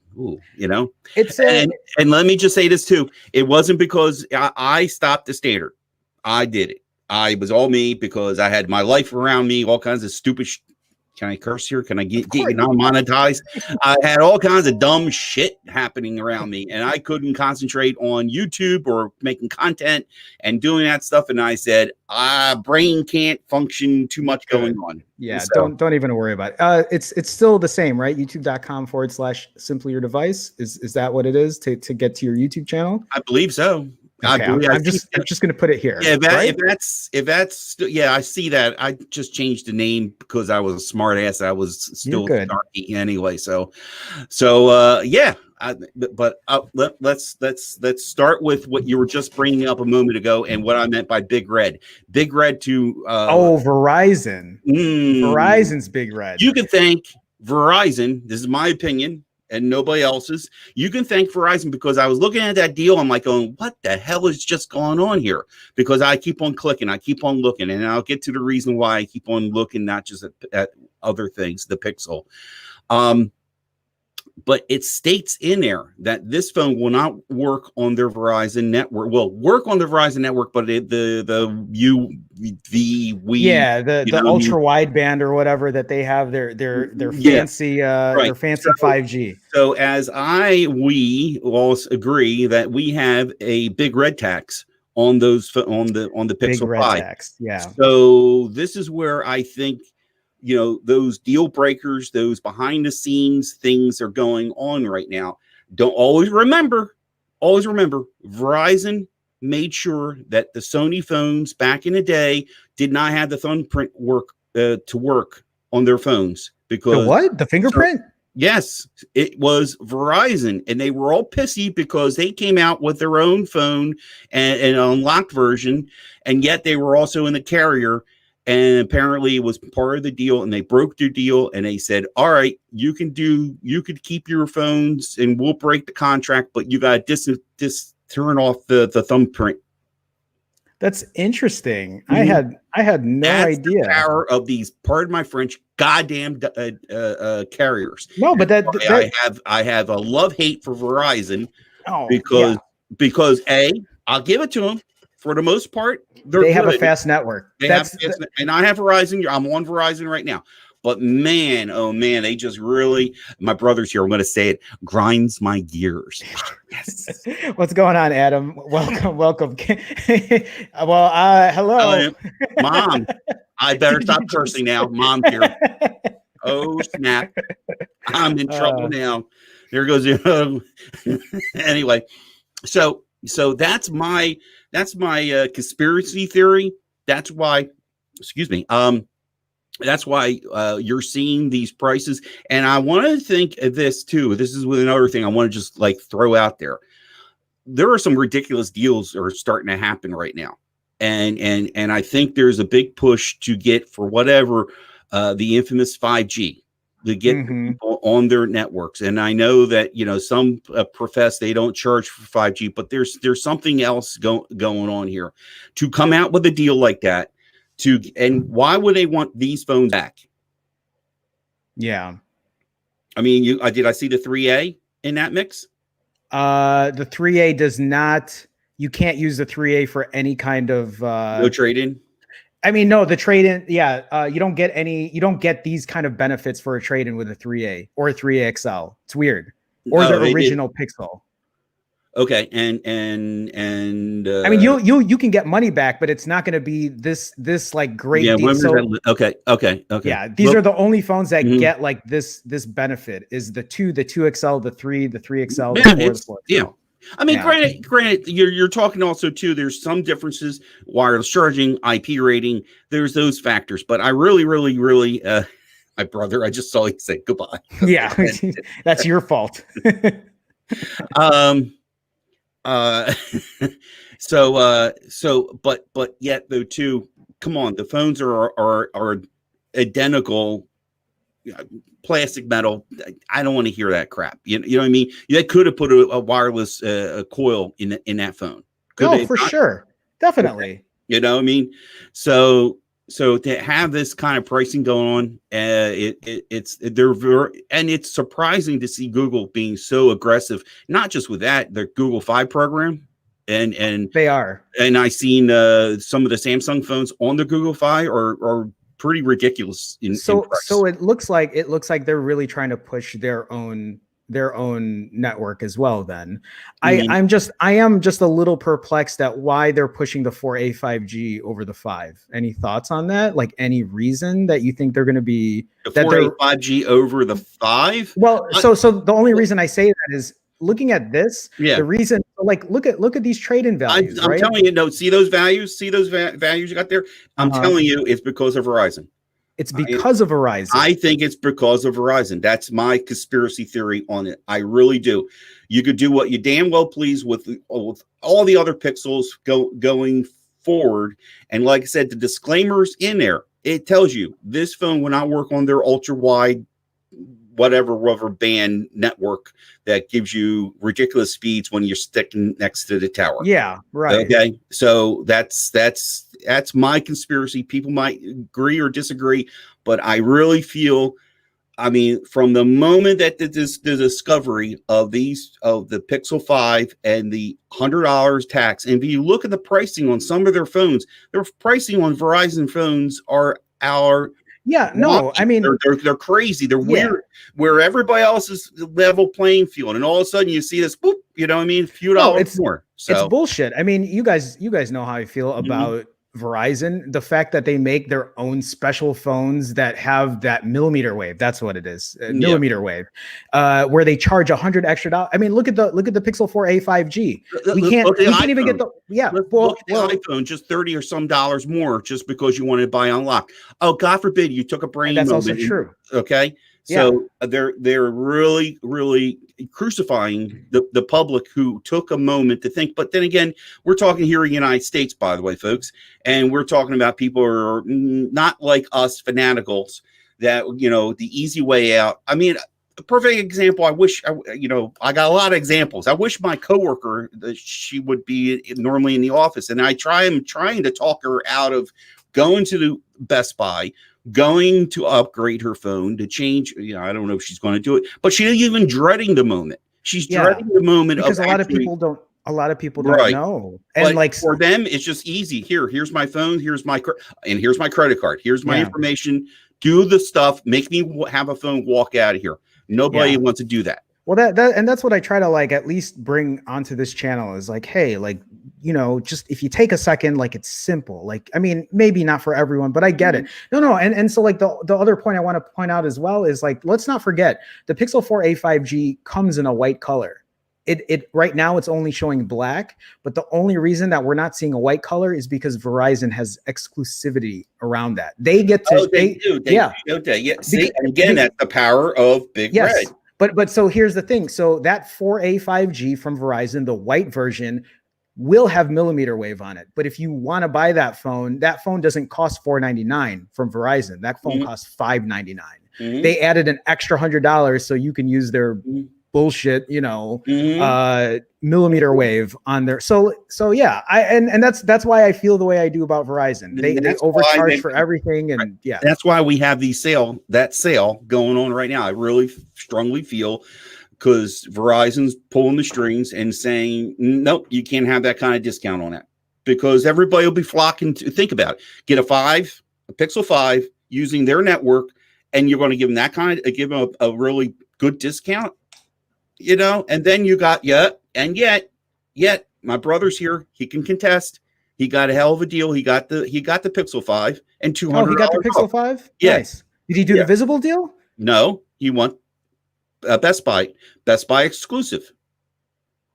you know. It's and let me just say this too, it wasn't because I stopped the Standard. I did it. I was all me because I had my life around me, all kinds of stupid Can I curse here? Can I get you non-monetized? I had all kinds of dumb shit happening around me, and I couldn't concentrate on YouTube or making content and doing that stuff. And I said, brain can't function too much going on. Yeah, so, don't even worry about it. It's still the same, right? YouTube.com/simply your device. Is that what it is to get to your YouTube channel? I believe so. Okay, I'm just going to put it here. Yeah, right? if that's yeah, I see that. I just changed the name because I was a smart ass. I was still snarky anyway. So yeah. Let's start with what you were just bringing up a moment ago and what I meant by Big Red. Big Red to Verizon. Verizon's Big Red. You can thank Verizon. This is my opinion. And nobody else's. You can thank Verizon because I was looking at that deal. I'm like going, what the hell is just going on here? Because I keep on clicking. I keep on looking. And I'll get to the reason why I keep on looking, not just at other things, the Pixel. But it states in there that this phone will not work on their Verizon network. Will work on the Verizon network, but the ultra wideband or whatever that they have, their fancy their fancy 5G. So as we all agree that we have a big red tax on those on the Pixel 5. Tax, yeah. So this is where I think, those deal breakers, those behind the scenes things are going on right now. Always remember, Verizon made sure that the Sony phones back in the day did not have the thumbprint to work on their phones because the fingerprint? Yes, it was Verizon, and they were all pissy because they came out with their own phone and an unlocked version, and yet they were also in the carrier. And apparently it was part of the deal, and they broke their deal, and they said, all right, you could keep your phones and we'll break the contract, but you got to turn off the thumbprint. That's interesting. Mm-hmm. I had no idea. The power of these, pardon my French, goddamn carriers. No, but I have a love-hate for Verizon because I'll give it to them. For the most part, they have a fast network. And I have Verizon. I'm on Verizon right now. But man, oh man, they just really, my brother's here. I'm going to say it, grinds my gears. Yes. What's going on, Adam? Welcome. Hello. Mom, I better stop cursing now. Mom's here. Oh, snap. I'm in trouble now. There goes. Anyway, so that's my conspiracy theory. That's why, that's why you're seeing these prices. And I want to think of this too. This is with another thing I want to just throw out there. There are some ridiculous deals that are starting to happen right now. And I think there's a big push to get for whatever the infamous 5G to get people on their networks. And I know that, some profess they don't charge for 5G, but there's something else going on here to come out with a deal like that. And why would they want these phones back? Yeah. I mean, did I see the 3A in that mix? The 3A does not, you can't use the 3A for any kind of no trade-in. I mean, no, the trade-in, you don't get these kind of benefits for a trade-in with a 3A or a 3A XL. It's weird. Or the original Pixel. Okay, and I mean, you can get money back, but it's not going to be this great deal. So, okay. Yeah, these are the only phones that get this benefit is the 2 XL, the 3 XL, the 4 XL. Yeah. I mean, granted, you're talking also too. There's some differences, wireless charging, IP rating. There's those factors, but I really, my brother, I just saw you say goodbye. Yeah, that's your fault. But yet though too. Come on, the phones are identical. Plastic metal. I don't want to hear that crap. You know what I mean? They could have put a wireless coil in that phone. For sure. Definitely. You know what I mean? So to have this kind of pricing going on, it's surprising to see Google being so aggressive, not just with that, the Google Fi program. And they are. And I seen some of the Samsung phones on the Google Fi are pretty ridiculous in price. So it looks like they're really trying to push their own network as well. Then I am just a little perplexed at why they're pushing the 4A 5G over the 5. Any thoughts on that? Like any reason that you think they're going to be the 4A 5G over the 5? Well, so the only reason I say that is looking at this. The reason, like, look at these trade-in values. I'm telling you, no. See those values? See those values you got there? I'm telling you, it's because of Verizon. It's because of Verizon. I think it's because of Verizon. That's my conspiracy theory on it. I really do. You could do what you damn well please with all the other Pixels going forward. And like I said, the disclaimers in there, it tells you this phone will not work on their ultra wide, whatever rubber band network that gives you ridiculous speeds when you're sticking next to the tower. Yeah, right. Okay, so that's my conspiracy. People might agree or disagree, but I really feel, I mean, from the moment that the discovery of the Pixel 5 and the $100 tax, and if you look at the pricing on some of their phones, their pricing on Verizon phones are I mean, they're crazy. They're weird. Where everybody else is level playing field, and all of a sudden you see this, boop, you know what I mean? A few dollars more. So it's bullshit. I mean, you guys know how I feel about Verizon. The fact that they make their own special phones that have that millimeter wave. That's what it is. Millimeter wave. Where they charge $100 extra. I mean, look at the Pixel 4a 5G. We can't even get the iPhone just $30 or some dollars more just because you wanted to buy unlock. Oh, God forbid you took a brain moment. That's also true. Okay. So they're really, really crucifying the public who took a moment to think. But then again, we're talking here in the United States, by the way, folks, and we're talking about people who are not like us fanaticals that, you know, the easy way out. I mean, a perfect example. I wish, I got a lot of examples. I wish my coworker, she would be normally in the office, and I'm trying to talk her out of going to the Best Buy, going to upgrade her phone to change. I don't know if she's going to do it, but she's even dreading the moment. She's dreading the moment because a lot of people don't know. And but like for them, it's just easy. Here's my phone. Here's my credit card. Here's my information. Do the stuff. Make me have a phone. Walk out of here. Nobody wants to do that. Well, that's what I try to like at least bring onto this channel is like, hey, like, just if you take a second, like it's simple. Like, I mean, maybe not for everyone, but I get it. No. And so like the other point I want to point out as well is like, let's not forget the Pixel 4a 5G comes in a white color. It right now it's only showing black, but the only reason that we're not seeing a white color is because Verizon has exclusivity around that. They get to they do. See, and again, that's the power of Big Red. But so here's the thing. So that 4a 5G from Verizon, the white version, will have millimeter wave on it. But if you want to buy that phone doesn't cost $499 from Verizon. That phone costs $599. They added an extra $100 so you can use their bullshit, millimeter wave on there. So yeah, and that's why I feel the way I do about Verizon. They overcharge for everything, and that's why we have that sale going on right now. I really strongly feel because Verizon's pulling the strings and saying, nope, you can't have that kind of discount on that, because everybody will be flocking to think about it. Get a Pixel 5 using their network, and you're going to give them a really good discount, and then you got yet my brother's here. He can contest. He got a hell of a deal. He got the Pixel 5 and $200. Oh, he got the Pixel 5? Yeah. Nice. Did he do the visible deal? No, he won Best Buy exclusive.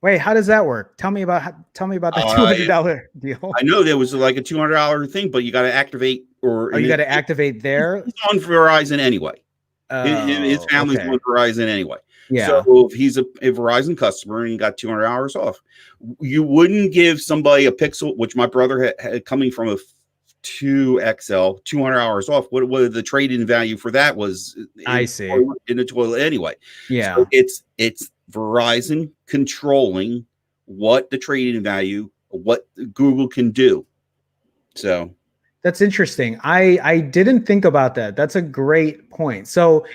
Wait, how does that work? Tell me about that $200 deal. I know there was like a $200 thing, but you got to activate you got to activate there. He's on Verizon anyway. His family's on Verizon anyway. Yeah. So if he's a Verizon customer and he got $200 off, you wouldn't give somebody a Pixel, which my brother had coming from a 2XL, $200 off. What the trade-in value for that was? I see. In the toilet anyway. Yeah. So it's Verizon controlling what the trade-in value, what Google can do. So that's interesting. I didn't think about that. That's a great point. So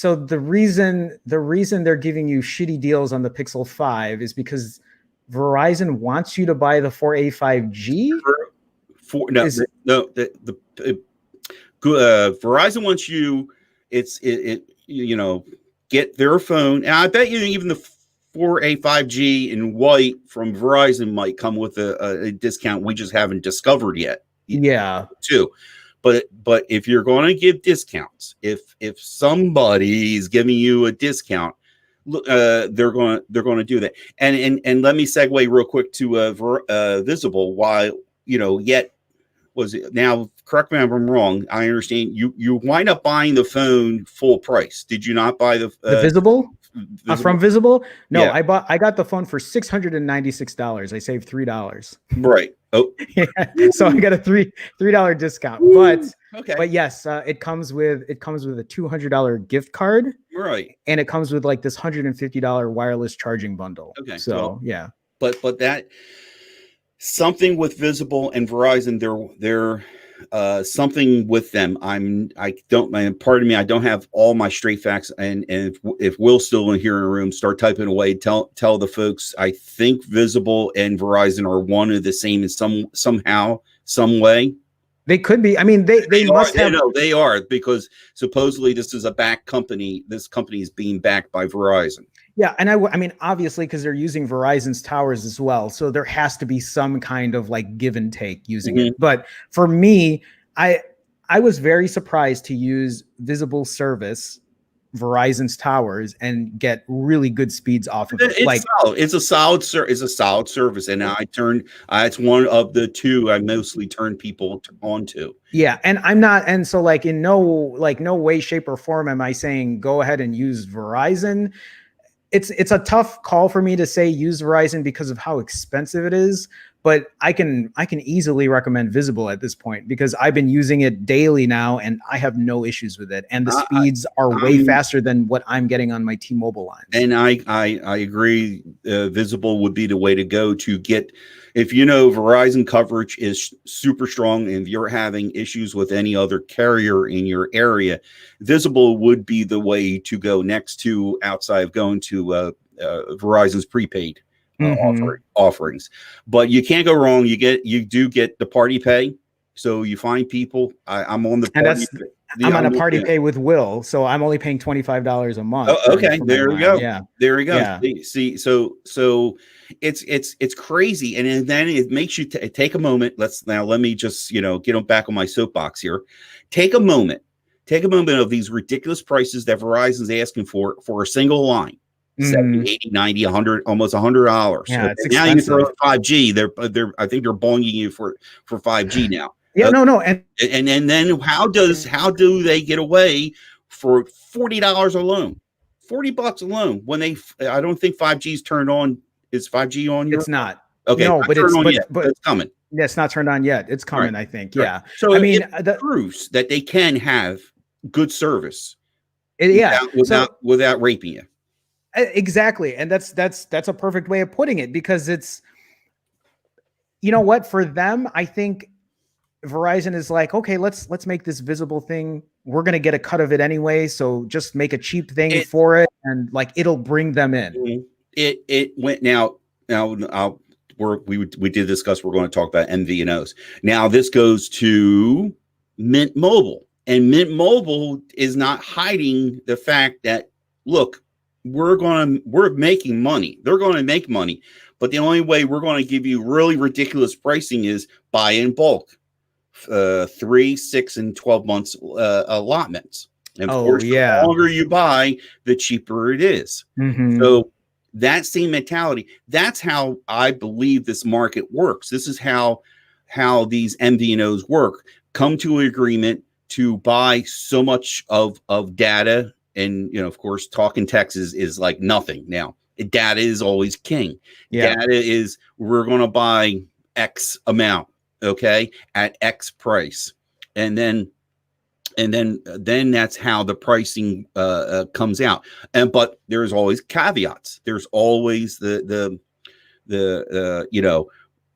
the reason they're giving you shitty deals on the Pixel 5 is because Verizon wants you to buy the 4a 5G. Verizon wants you. Get their phone, and I bet you even the 4A 5G in white from Verizon might come with a discount we just haven't discovered yet. Yeah. Too. But if you're going to give discounts, if somebody's giving you a discount, they're going to do that. And let me segue real quick to Visible. Why yet was it now? Correct me if I'm wrong. I understand you wind up buying the phone full price. Did you not buy the Visible? From Visible? No, yeah. I got the phone for $696. I saved $3. Right. Oh, yeah. So I got a $3 discount. But yes, it comes with a $200 gift card. Right. And it comes with like this $150 wireless charging bundle. Okay. So well, yeah. But that something with Visible and Verizon, they're something with them. Pardon me, I don't have all my straight facts. And if Will's still in here in the room, start typing away. Tell the folks. I think Visible and Verizon are one of the same in somehow, some way. They could be. I mean, they must have. No, they are, because supposedly this is a back company. This company is being backed by Verizon. Yeah, and I mean, obviously, because they're using Verizon's towers as well, so there has to be some kind of like give and take using it. But for me, I was very surprised to use Visible service, Verizon's towers, and get really good speeds off of it. It's a solid service, and it's one of the two I mostly turn people onto. Yeah, and I'm not, and so like in no way, shape, or form am I saying go ahead and use Verizon. It's a tough call for me to say use Verizon because of how expensive it is, but I can easily recommend Visible at this point because I've been using it daily now and I have no issues with it, and the speeds are way faster than what I'm getting on my T-Mobile lines. And I agree. Visible would be the way to go to get. If Verizon coverage is super strong and you're having issues with any other carrier in your area, Visible would be the way to go next to, outside of going to Verizon's prepaid offerings. But you can't go wrong. You do get the party pay. So you find people. I'm on the party. I'm on a party pay with Will, so I'm only paying $25 a month. Oh, okay, there we go. Yeah, there we go. Yeah. See, so it's crazy, and then it makes you take a moment. Let me just get back on my soapbox here. Take a moment of these ridiculous prices that Verizon's asking for a single line. 70, 80, 90, 100, almost $100. Yeah, it's now you throw 5G. I think they're bonging you for 5G now. Yeah, no, and then how do they get away for $40 alone, $40 alone when I don't think 5G's turned on. Is 5G on here? It's not. Okay, no, but it's coming. Yeah, it's not turned on yet. It's coming, right. I think. Yeah. So I mean, it proves that they can have good service. Without raping you. Exactly, and that's a perfect way of putting it, because it's, what, for them, I think Verizon is like, okay, let's make this Visible thing. We're going to get a cut of it anyway, so just make a cheap thing for it, and like it'll bring them in. It went now we did discuss, we're going to talk about MVNOs. Now this goes to Mint Mobile, and Mint Mobile is not hiding the fact that, look, we're making money. They're going to make money, but the only way we're going to give you really ridiculous pricing is buy in bulk. 3, 6, and 12 months allotments. And of course, the longer you buy, the cheaper it is. So that same mentality, that's how I believe this market works. This is how these MVNOs work. Come to an agreement to buy so much of data, and of course, talking text is like nothing now. Data is always king. Data is, we're going to buy X amount. Okay, at X price, and then that's how the pricing comes out. But there's always caveats. There's always the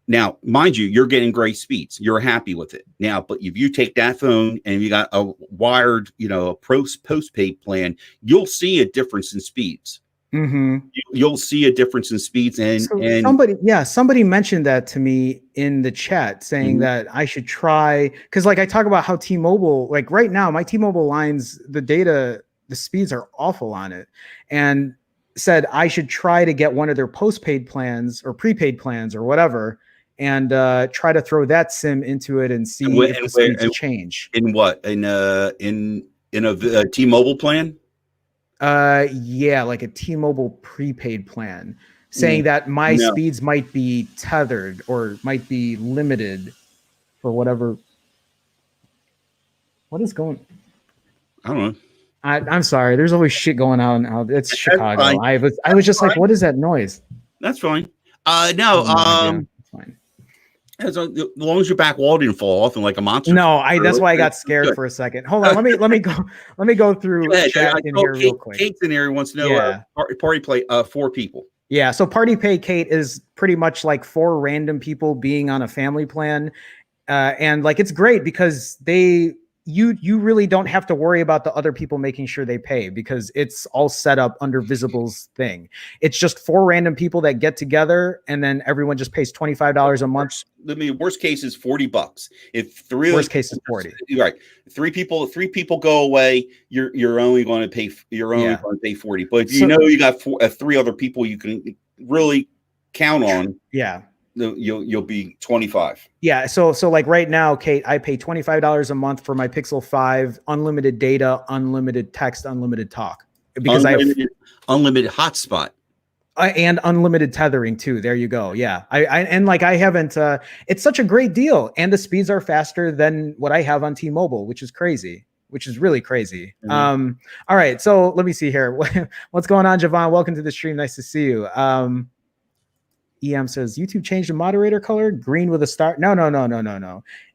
now, mind you, you're getting great speeds. You're happy with it now. But if you take that phone and you got a wired, a postpaid plan, you'll see a difference in speeds. Mm-hmm. You'll see a difference in speeds. So And somebody mentioned that to me in the chat, saying Mhm. that I should try, because like I talk about how T-Mobile, like right now, my T-Mobile lines, the speeds are awful on it, and said I should try to get one of their postpaid plans or prepaid plans or whatever, and try to throw that SIM into it and see if the speeds change. in what in a T-Mobile plan. Yeah, like a T-Mobile prepaid plan, saying Mm, that my no, speeds might be tethered or might be limited for whatever. What is going? I don't know. I'm sorry. There's always shit going on. It's That's Chicago. fine. I was just like, Fine. what is that noise? That's fine. I No. have no idea. It's fine. As long as your back wall didn't fall off and like a monster. No, that's why I got scared for a second. Hold on. Let me go through chat in here real quick. Kate's in here wants to know. Yeah. Party play. 4 people. Yeah. So Party Pay Kate is pretty much like 4 random people being on a family plan. And like it's great because you really don't have to worry about the other people making sure they pay, because it's all set up under Visible's thing. It's just 4 random people that get together, and then everyone just pays $25 a month. Worst case is $40. If 3 worst case is 40. Right. 3 people go away, you're only going to pay going to pay 40. But if you got 3 other people you can really count on. Yeah. You'll be 25. Yeah. So like right now, Kate, I pay $25 a month for my Pixel 5, unlimited data, unlimited text, unlimited talk, because unlimited hotspot. And unlimited tethering too. There you go. Yeah. I haven't, it's such a great deal. And the speeds are faster than what I have on T-Mobile, which is crazy, which is really crazy. Mm-hmm. All right. So let me see here. What's going on, Javon? Welcome to the stream. Nice to see you. EM says YouTube changed the moderator color green with a star. No.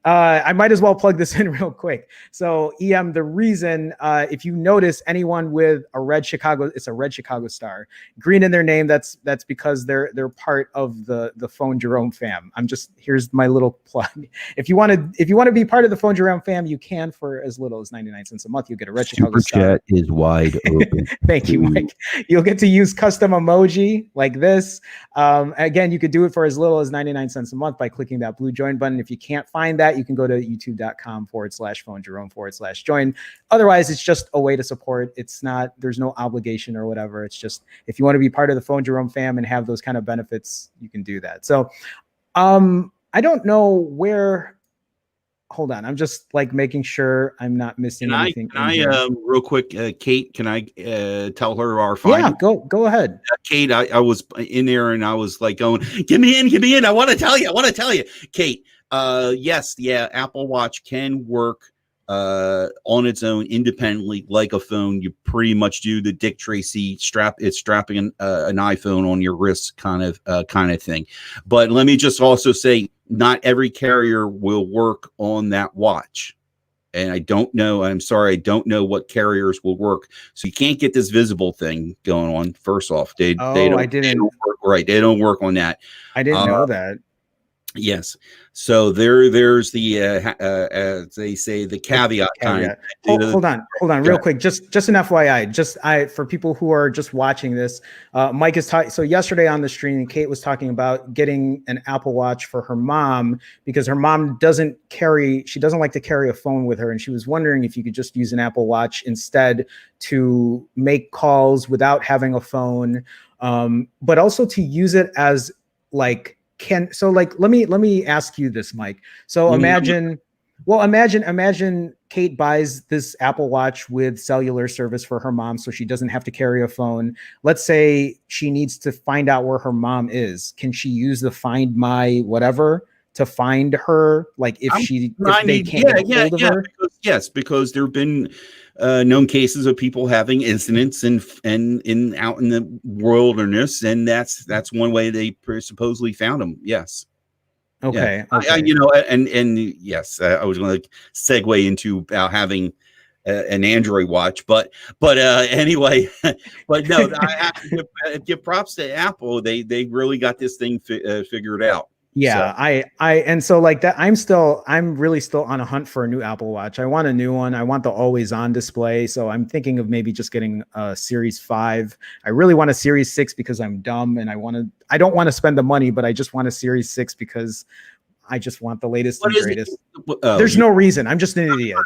I might as well plug this in real quick. So EM, the reason, if you notice anyone with a red Chicago, it's a red Chicago star, green in their name. That's because they're part of the Phone Jerome fam. Here's my little plug. If you want to be part of the Phone Jerome fam, you can for as little as 99 cents a month. You'll get a red Chicago star. Super chat is wide open. Thank you, Mike. You'll get to use custom emoji like this. Again, you could do it for as little as 99 cents a month by clicking that blue join button. If you can't find that, you can go to youtube.com/PhoneJerome/join. Otherwise, it's just a way to support. There's no obligation or whatever. It's just, if you want to be part of the Phone Jerome fam and have those kind of benefits, you can do that. So, I don't know where. Hold on, I'm just like making sure I'm not missing anything. Can I real quick, Kate? Can I tell her our finding? Yeah, go ahead. Kate, I was in there and I was like going, "Get me in! I want to tell you, Kate." Yes, Apple Watch can work on its own independently like a phone. You pretty much do the Dick Tracy strapping an iPhone on your wrist kind of thing. But let me just also say, not every carrier will work on that watch. And I don't know. I'm sorry. I don't know what carriers will work. So you can't get this Visible thing going on. First off, they don't work, right. They don't work on that. I didn't know that. Yes. So there's the as they say, the caveat time. Hold on real quick. Just an FYI, for people who are just watching this, Mike is talking. So yesterday on the stream, Kate was talking about getting an Apple Watch for her mom because her mom doesn't like to carry a phone with her. And she was wondering if you could just use an Apple Watch instead to make calls without having a phone, but also to use it as like, let me ask you this, Mike. So imagine Kate buys this Apple Watch with cellular service for her mom so she doesn't have to carry a phone. Let's say she needs to find out where her mom is. Can she use the Find My whatever to find her? Like if they can't get hold of her? Because there have been known cases of people having incidents and out in the wilderness, and that's one way they supposedly found them. Yes. Okay. Yeah. Okay. And yes, I was going to segue into having an Android watch, but anyway, but no, I have to give props to Apple. They really got this thing figured out. Yeah, and so like that, I'm really still on a hunt for a new Apple Watch. I want a new one. I want the always on display. So I'm thinking of maybe just getting a Series 5. I really want a Series 6 because I'm dumb and I don't want to spend the money, but I just want a Series 6 because I just want the latest and greatest. There's no reason. I'm just an idiot.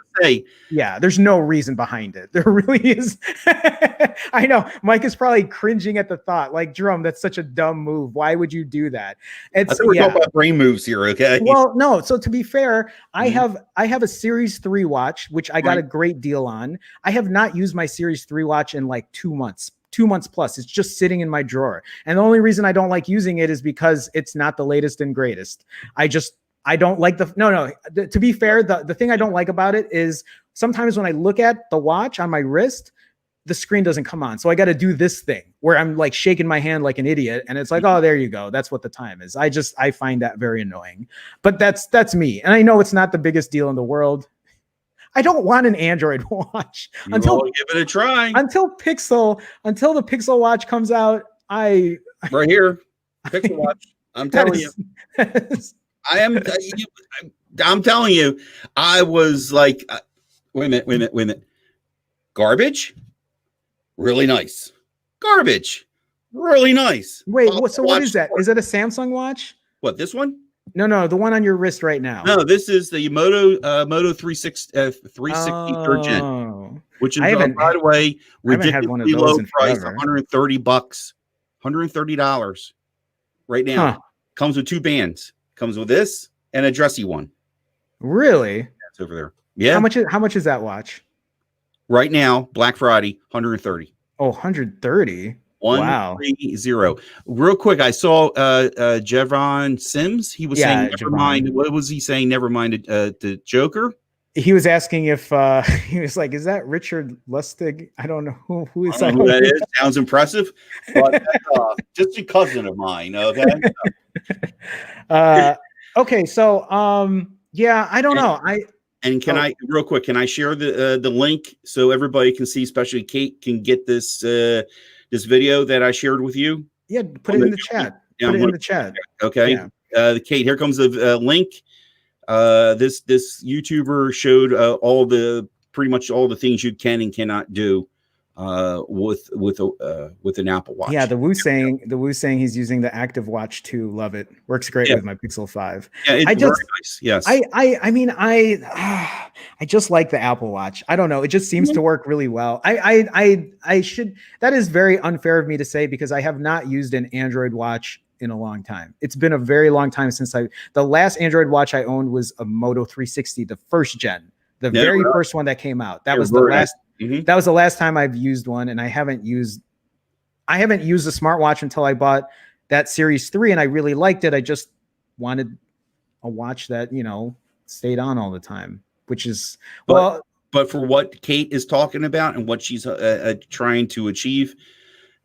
Yeah, there's no reason behind it. There really is. I know Mike is probably cringing at the thought. Like, Jerome, that's such a dumb move. Why would you do that? It's we're talking about brain moves here, okay? Well, no. So to be fair, I have a Series 3 watch, which I got a great deal on. I have not used my Series 3 watch in like 2 months. 2 months plus. It's just sitting in my drawer. And the only reason I don't like using it is because it's not the latest and greatest. I don't like to be fair, the thing I don't like about it is sometimes when I look at the watch on my wrist, the screen doesn't come on. So I got to do this thing where I'm like shaking my hand like an idiot. And it's like, oh, there you go. That's what the time is. I find that very annoying, but that's me. And I know it's not the biggest deal in the world. I don't want an Android watch until give it a try. Until the Pixel watch comes out. Right here, Pixel watch. I'm telling you, I'm telling you, I was like, wait a minute. Garbage, really nice. Garbage, really nice. Wait, so what is that? Is that a Samsung watch? What, this one? No, the one on your wrist right now. No, this is the Moto 360 third gen, which is by the way ridiculously low price, $130, $130 right now. Huh. Comes with 2 bands. Comes with this and a dressy one. Really? That's over there. Yeah. How much is that watch? Right now, Black Friday, $130. Oh, $130. 130. Real quick, I saw Jerome Sims. He was saying, never mind. What was he saying? Never mind the Joker. He was asking if he was like, is that Richard Lustig? I don't know who is that. Who that is. Sounds impressive. But that's just a cousin of mine. Okay. Okay. So yeah, I don't know. I real quick, can I share the link so everybody can see, especially Kate can get this this video that I shared with you? Yeah, put it in the chat. Put it in the chat. Okay. Yeah. Kate, here comes the link. This YouTuber showed pretty much all the things you can and cannot do with an Apple Watch. Yeah, the Wu saying he's using the Active Watch 2. Love it. Works great with my Pixel 5. Yeah, it's very nice. Yes. I just like the Apple Watch. I don't know. It just seems to work really well. That is very unfair of me to say because I have not used an Android watch in a long time. It's been a very long time since the last Android watch I owned was a Moto 360, the first gen, the very first one that came out. That was the last. That was the last time I've used one, and I haven't used a smartwatch until I bought that Series 3, and I really liked it. I just wanted a watch that stayed on all the time, which is but for what Kate is talking about and what she's trying to achieve,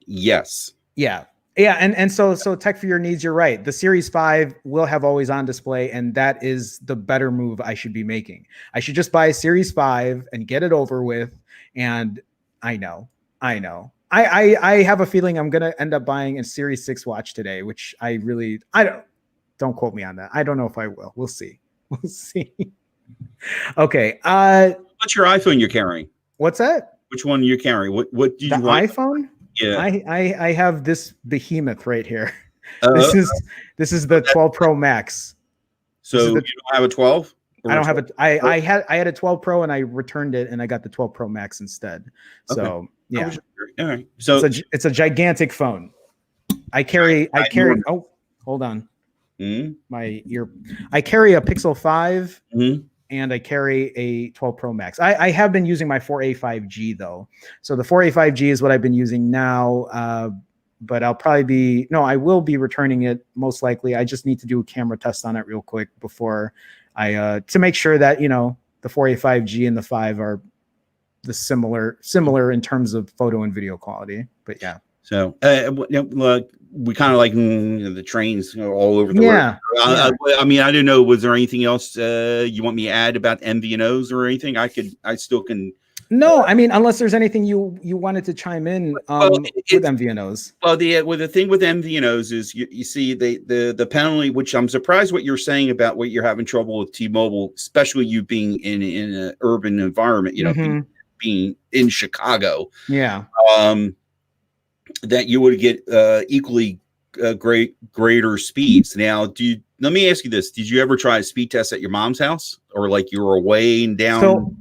yes, yeah. And so tech for your needs, you're right. The Series 5 will have always on display, and that is the better move I should be making. I should just buy a Series 5 and get it over with. And I know. I have a feeling I'm gonna end up buying a Series 6 watch today, which I don't quote me on that. I don't know if I will. We'll see. Okay. What's your iPhone you're carrying? What's that? Which one you carry? What do you want? The iPhone? Yeah. I have this behemoth right here. This is the 12 Pro Max. So you don't have a 12? I don't have a. I had a 12 Pro and I returned it and I got the 12 Pro Max instead. So yeah. All right. So it's a gigantic phone. I carry. Oh, hold on. My ear. I carry a Pixel 5 and I carry a 12 Pro Max. I have been using my 4A 5G though. So the 4A 5G is what I've been using now. But I will be returning it most likely. I just need to do a camera test on it real quick before to make sure that, the 4A 5G and the 5 are the similar in terms of photo and video quality. But yeah. So we kind of like the trains all over the world. I mean, I didn't know, was there anything else you want me to add about MVNOs or anything? I still can No, I mean, unless there's anything you wanted to chime in with MVNOs. Well, the thing with MVNOs is you see the penalty, which I'm surprised what you're saying about what you're having trouble with T-Mobile, especially you being in an urban environment, being in Chicago. Yeah. That you would get equally greater speeds. Now, let me ask you this: did you ever try a speed test at your mom's house, or like you were way down? So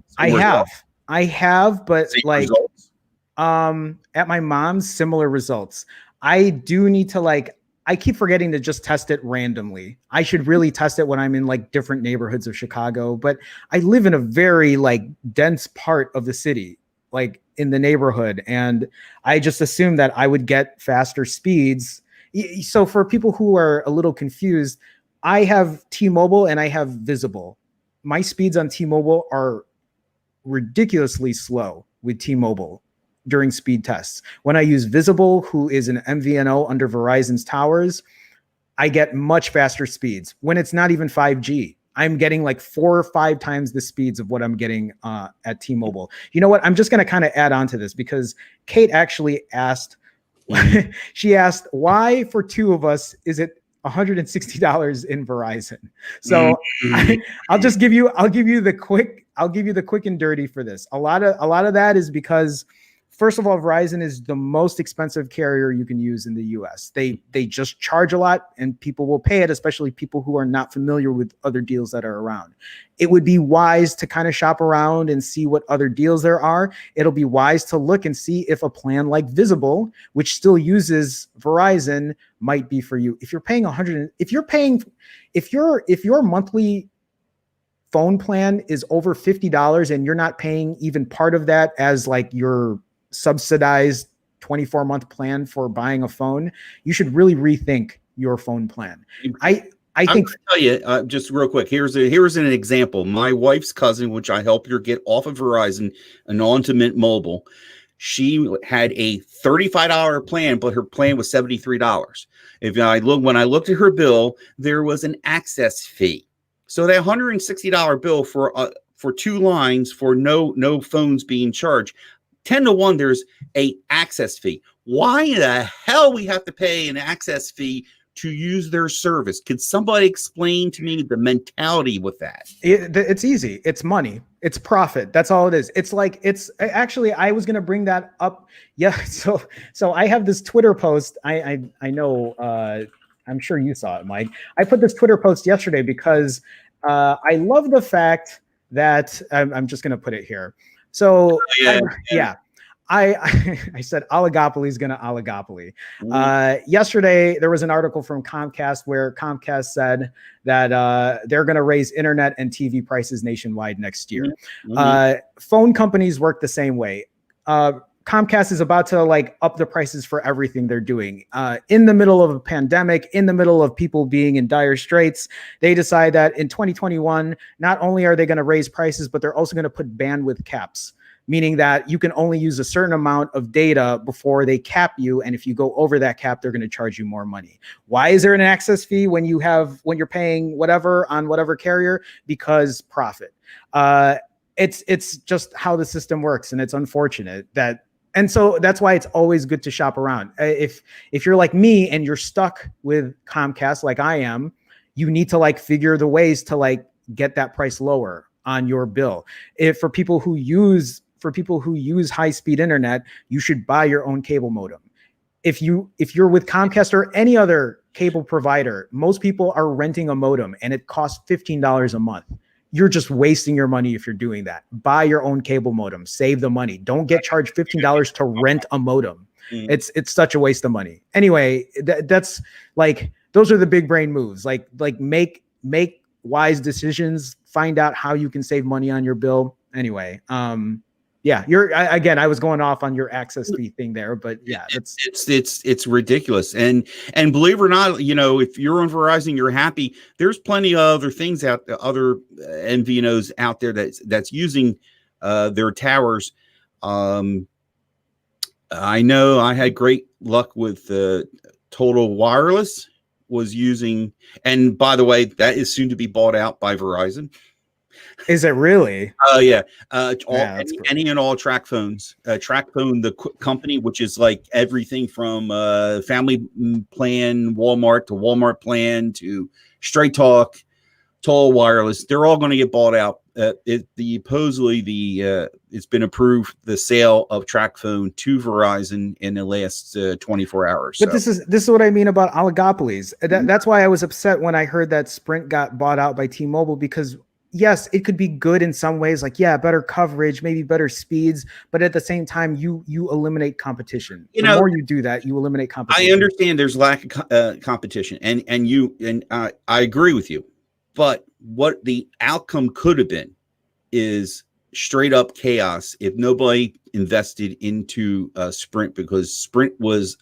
I have, but same like results? At my mom's, similar results. I do need to I keep forgetting to just test it randomly. I should really test it when I'm in like different neighborhoods of Chicago, but I live in a very like dense part of the city, like in the neighborhood, and I just assumed that I would get faster speeds. So for people who are a little confused, I have T-Mobile and I have Visible. My speeds on T-Mobile are ridiculously slow with T-Mobile during speed tests. When I use Visible, who is an MVNO under Verizon's towers, I get much faster speeds. When it's not even 5G, I'm getting like 4 or 5 times the speeds of what I'm getting at T-Mobile. You know what? I'm just going to kind of add on to this because Kate actually asked, she asked, why for 2 of us is it $160 in Verizon? So I'll give you the quick and dirty for this. A lot of that is because, first of all, Verizon is the most expensive carrier you can use in the US. They just charge a lot and people will pay it, especially people who are not familiar with other deals that are around. It would be wise to kind of shop around and see what other deals there are. It'll be wise to look and see if a plan like Visible, which still uses Verizon, might be for you. If you're paying if your monthly phone plan is over $50 and you're not paying even part of that as like your subsidized 24-month plan for buying a phone, you should really rethink your phone plan. I think I'll tell you just real quick. Here's an example. My wife's cousin, which I helped her get off of Verizon and onto Mint Mobile, she had a $35 plan, but her plan was $73. When I looked at her bill, there was an access fee. So that $160 bill for 2 lines for no phones being charged, 10 to 1, there's a access fee. Why the hell we have to pay an access fee to use their service? Could somebody explain to me the mentality with that? It's easy. It's money. It's profit. That's all it is. It's actually, I was going to bring that up. Yeah. So I have this Twitter post. I know, I'm sure you saw it, Mike. I put this Twitter post yesterday because I love the fact that I'm just going to put it here. So I said oligopoly is going to oligopoly. Yesterday, there was an article from Comcast where Comcast said that they're going to raise internet and TV prices nationwide next year. Phone companies work the same way. Comcast is about to up the prices for everything they're doing. In the middle of a pandemic, in the middle of people being in dire straits, they decide that in 2021, not only are they going to raise prices, but they're also going to put bandwidth caps, meaning that you can only use a certain amount of data before they cap you. And if you go over that cap, they're going to charge you more money. Why is there an access fee when you're paying whatever on whatever carrier? Because profit. It's just how the system works. And it's unfortunate and so that's why it's always good to shop around. If you're like me and you're stuck with Comcast, like I am, you need to figure the ways to get that price lower on your bill. For people who use high-speed internet, you should buy your own cable modem. If you're with Comcast or any other cable provider, most people are renting a modem and it costs $15 a month. You're just wasting your money if you're doing that. Buy your own cable modem. Save the money. Don't get charged $15 to rent a modem. It's such a waste of money. Anyway, that's those are the big brain moves. Make wise decisions. Find out how you can save money on your bill. Anyway, I was going off on your access fee thing there, but yeah, it's ridiculous. And believe it or not, if you're on Verizon, you're happy. There's plenty of other things out there, other MVNOs out there that's using their towers. I know I had great luck with Total Wireless was using, and by the way, that is soon to be bought out by Verizon. Is it really? Oh yeah, Yeah, that's cool. any and all track phones. Track phone, the company, which is like everything from family plan, Walmart to Walmart plan to Straight Talk, Toll Wireless. They're all going to get bought out. Supposedly it's been approved the sale of track phone to Verizon in the last 24 hours. But this is what I mean about oligopolies. That's why I was upset when I heard that Sprint got bought out by T-Mobile, because yes, it could be good in some ways, like better coverage, maybe better speeds, but at the same time, you eliminate competition. The more you do that, you eliminate competition. I understand there's lack of competition, and I agree with you, but what the outcome could have been is straight up chaos if nobody invested into Sprint, because Sprint was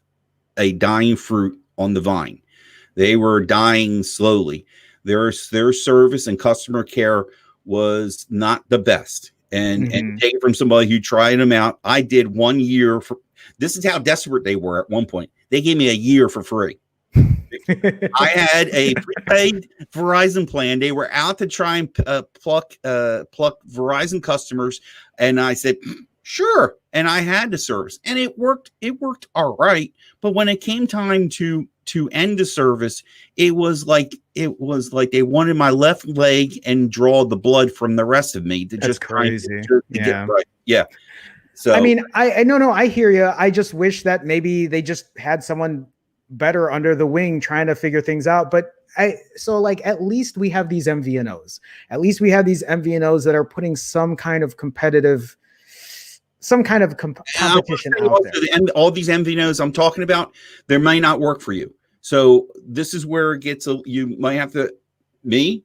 a dying fruit on the vine. They were dying slowly. Their service and customer care was not the best. And take it from somebody who tried them out. I did 1 year for this is how desperate they were at one point. They gave me a year for free. I had a prepaid Verizon plan. They were out to try and pluck Verizon customers, and I said, sure. And I had the service, and it worked. It worked all right. But when it came time to end the service, it was like they wanted my left leg and draw the blood from the rest of me to That's just crazy. to get right. Yeah. So I mean, I hear you. I just wish that maybe they just had someone better under the wing trying to figure things out. But at least we have these MVNOs. At least we have these MVNOs that are putting some kind of competition out there. And all these MVNOs I'm talking about, they may not work for you. So this is where it gets you might have to me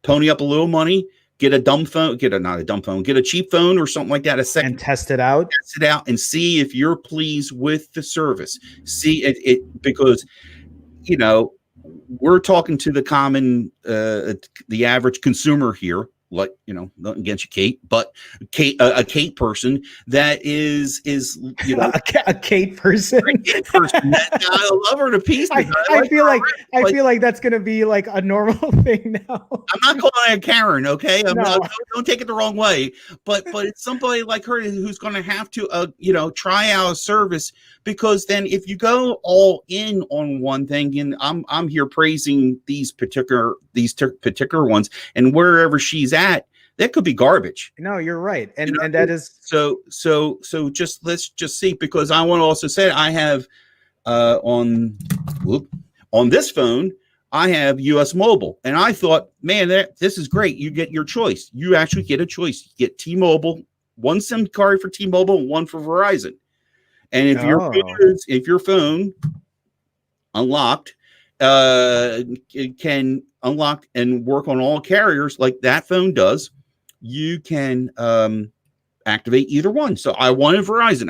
pony up a little money, get a dumb phone, get a cheap phone or something like that, a second, and test it out and see if you're pleased with the service. See it because we're talking to the common the average consumer here. Like, nothing against you, Kate, but a Kate person that is a Kate person. I love her to pieces. I feel like that's gonna be like a normal thing now. I'm not calling her Karen, okay? Don't take it the wrong way. But it's somebody like her who's going to have to try out a service, because then if you go all in on one thing, and I'm here praising these particular ones, and wherever she's at, that could be garbage. No, you're right, and that is so. Let's just see, because I want to also say I have on this phone I have US Mobile, and I thought, man, this is great. You get your choice. You actually get a choice. You get T-Mobile, one SIM card for T-Mobile, and one for Verizon. And if your phone unlocked, it can unlock and work on all carriers like that phone does, you can activate either one. So I wanted Verizon.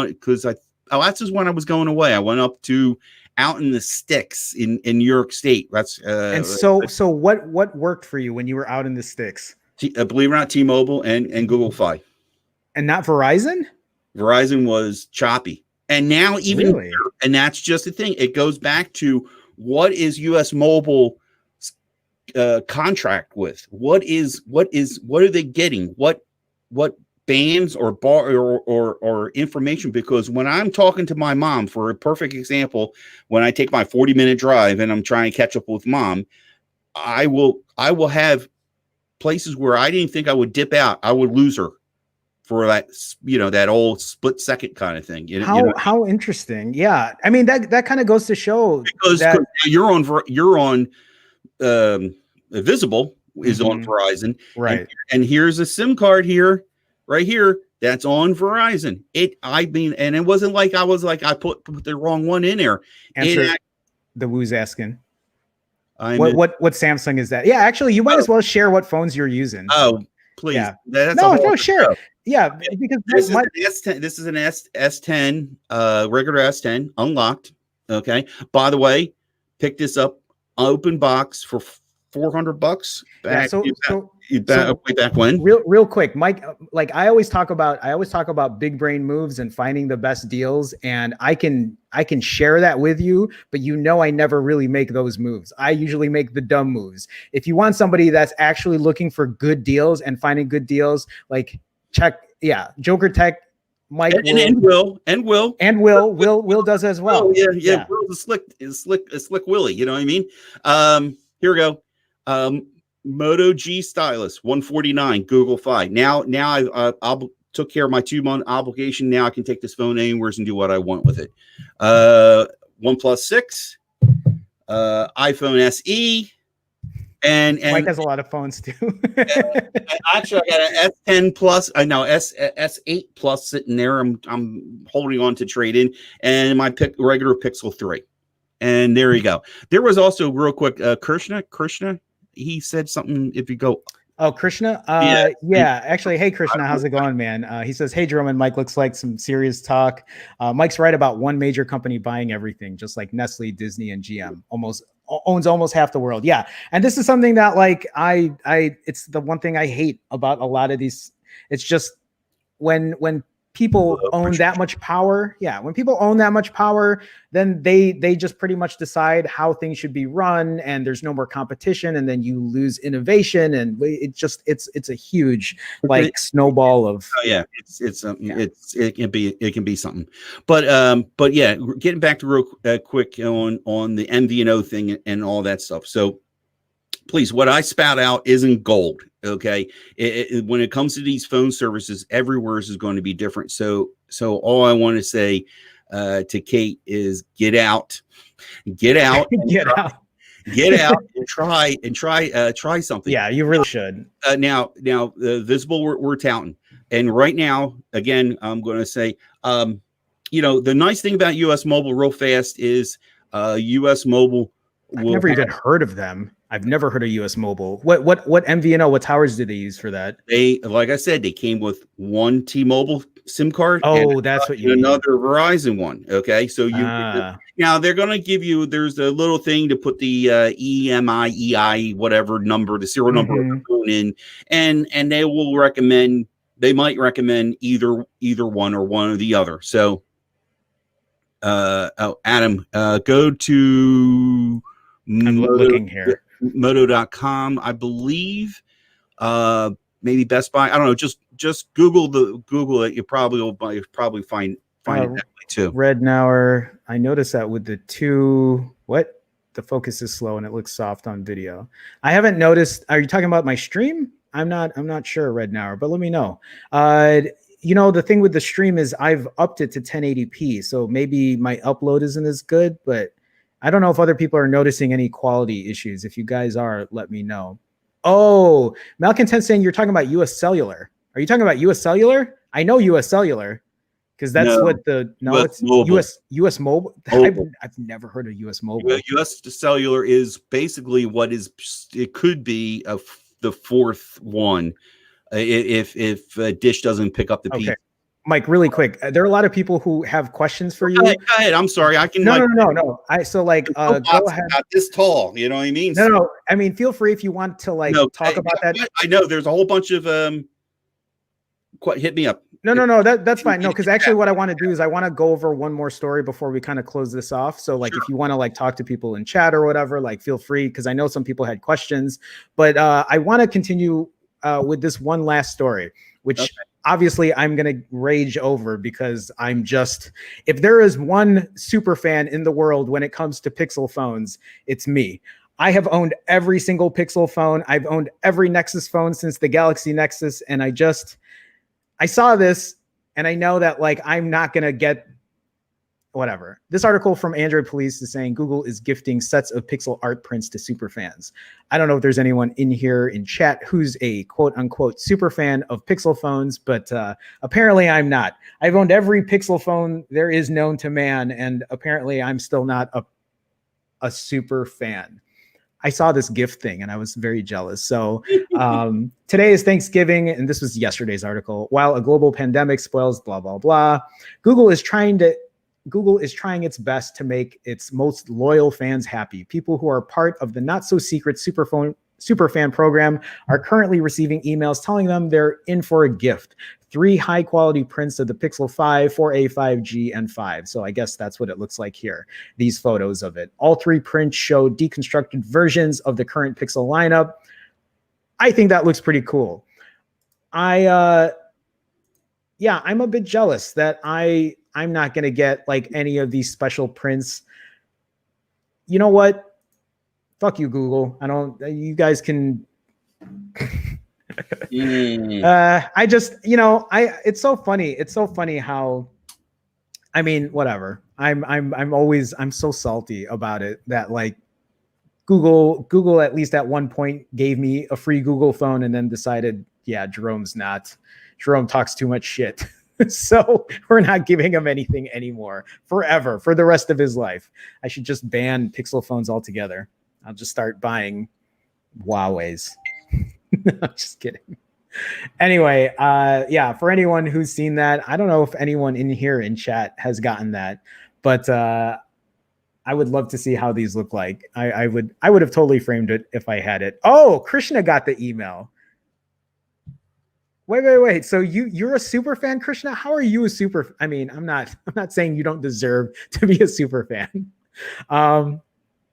Because that's just when I was going away. I went up to out in the sticks in New York State. That's so what worked for you when you were out in the sticks? Believe it or not, T-Mobile and Google Fi. And not Verizon? Verizon was choppy. And now even really? Here, and that's just the thing. It goes back to what is US Mobile contract with? What are they getting? What bands or or information? Because when I'm talking to my mom, for a perfect example, when I take my 40-minute drive and I'm trying to catch up with mom, I will have places where I didn't think I would dip out. I would lose her for that, that old split second kind of thing. How interesting. Yeah. I mean, that kind of goes to show because you're on Visible is on Verizon. Right. And here's a SIM card right here. That's on Verizon. And it wasn't like I put the wrong one in there. Answer the woo's asking. What Samsung is that? Yeah, actually, you might as well share what phones you're using. Oh, please. Yeah. No, sure. Yeah, because this is an S10, regular S10, unlocked. Okay. By the way, pick this up, open box for $400 Yeah. back. So Way back when. Real quick, Mike. Like I always talk about big brain moves and finding the best deals, and I can share that with you. But I never really make those moves. I usually make the dumb moves. If you want somebody that's actually looking for good deals and finding good deals, like check, Joker Tech. Mike and Will does as well. Oh, yeah. Will's a slick Willie. You know what I mean? Here we go. Moto G stylus 149 Google Fi. Now I took care of my 2-month obligation. Now I can take this phone anywhere and do what I want with it. OnePlus 6, iPhone SE, and Mike has a lot of phones too. Actually, I got an S10 Plus. I know S8 Plus sitting there. I'm holding on to trade in, and my regular Pixel 3. And there you go. There was also real quick, Krishna. He said something. If you go, Krishna. Actually, hey Krishna, how's it going, man? He says, hey Jerome and Mike, looks like some serious talk. Mike's right about one major company buying everything, just like Nestle, Disney, and GM owns almost half the world. Yeah, and this is something that like it's the one thing I hate about a lot of these. It's just when people own that much power. Yeah, when people own that much power, then they just pretty much decide how things should be run, and there's no more competition, and then you lose innovation, and it's a huge like snowball of. Oh yeah, it can be something, but yeah, getting back to real quick on the MVNO thing and all that stuff. So please, what I spout out isn't gold. Okay. When it comes to these phone services, everywhere is going to be different. So all I want to say to Kate is get out, and try something. Yeah, you really should. Now, Visible, we're touting. And right now, again, I'm going to say, the nice thing about US Mobile real fast is US Mobile. I've never even heard of them. I've never heard of US Mobile. What MVNO, what towers do they use for that? They, like I said, they came with one T-Mobile SIM card. Oh, that's what you mean. Another Verizon one. Okay. So now they're going to give you, there's a little thing to put the EMI, whatever number, the serial number of the phone in, and they might recommend either one or one or the other. So Adam, go to I'm looking here. Moto.com, I believe. Maybe Best Buy. I don't know. Just Google it. You probably will find it that way too. Rednour. I noticed that with the the focus is slow and it looks soft on video. I haven't noticed. Are you talking about my stream? I'm not sure, Rednour, but let me know. The thing with the stream is I've upped it to 1080p, so maybe my upload isn't as good, but I don't know if other people are noticing any quality issues. If you guys are, let me know. Oh, Malcontent's saying you're talking about US Cellular. Are you talking about US Cellular? I know US Cellular because that's it's Mobile. US Mobile. I've never heard of US Mobile. US Cellular is basically it could be the fourth one if Dish doesn't pick up the piece. Okay. Mike, really quick. There are a lot of people who have questions for you. Go ahead. I'm sorry. I can. No. Go ahead. Not this tall. You know what I mean? No. I mean, feel free if you want to talk about that. I know there's a whole bunch of hit me up. No. That's fine. No, because actually, what I want to do is I want to go over one more story before we kind of close this off. So, if you want to talk to people in chat or whatever, feel free, because I know some people had questions. But I want to continue with this one last story, which. Obviously, I'm going to rage over because if there is one super fan in the world when it comes to Pixel phones, it's me. I have owned every single Pixel phone. I've owned every Nexus phone since the Galaxy Nexus. And I saw this and I know that I'm not going to get whatever. This article from Android Police is saying Google is gifting sets of Pixel art prints to super fans. I don't know if there's anyone in here in chat who's a quote unquote super fan of Pixel phones, but apparently I'm not. I've owned every Pixel phone there is known to man, and apparently I'm still not a super fan. I saw this gift thing and I was very jealous. So today is Thanksgiving, and this was yesterday's article. While a global pandemic spoils blah, blah, blah, Google is trying its best to make its most loyal fans happy. People who are part of the not-so-secret Superfan program are currently receiving emails telling them they're in for a gift. 3 high-quality prints of the Pixel 5, 4a, 5G, and 5. So I guess that's what it looks like here, these photos of it. All 3 prints show deconstructed versions of the current Pixel lineup. I think that looks pretty cool. I'm a bit jealous that I'm not going to get like any of these special prints. You know what? Fuck you, Google. You guys can... it's so funny. It's so funny how, I mean, whatever. I'm so salty about it that like Google at least at one point gave me a free Google phone and then decided, yeah, Jerome talks too much shit. So we're not giving him anything anymore forever, for the rest of his life. I should just ban Pixel phones altogether. I'll just start buying Huawei's. I'm just kidding. Anyway, for anyone who's seen that, I don't know if anyone in here in chat has gotten that, but I would love to see how these look like. I would have totally framed it if I had it. Oh, Krishna got the email. Wait. So you're a super fan, Krishna? How are you a super? I mean, I'm not saying you don't deserve to be a super fan.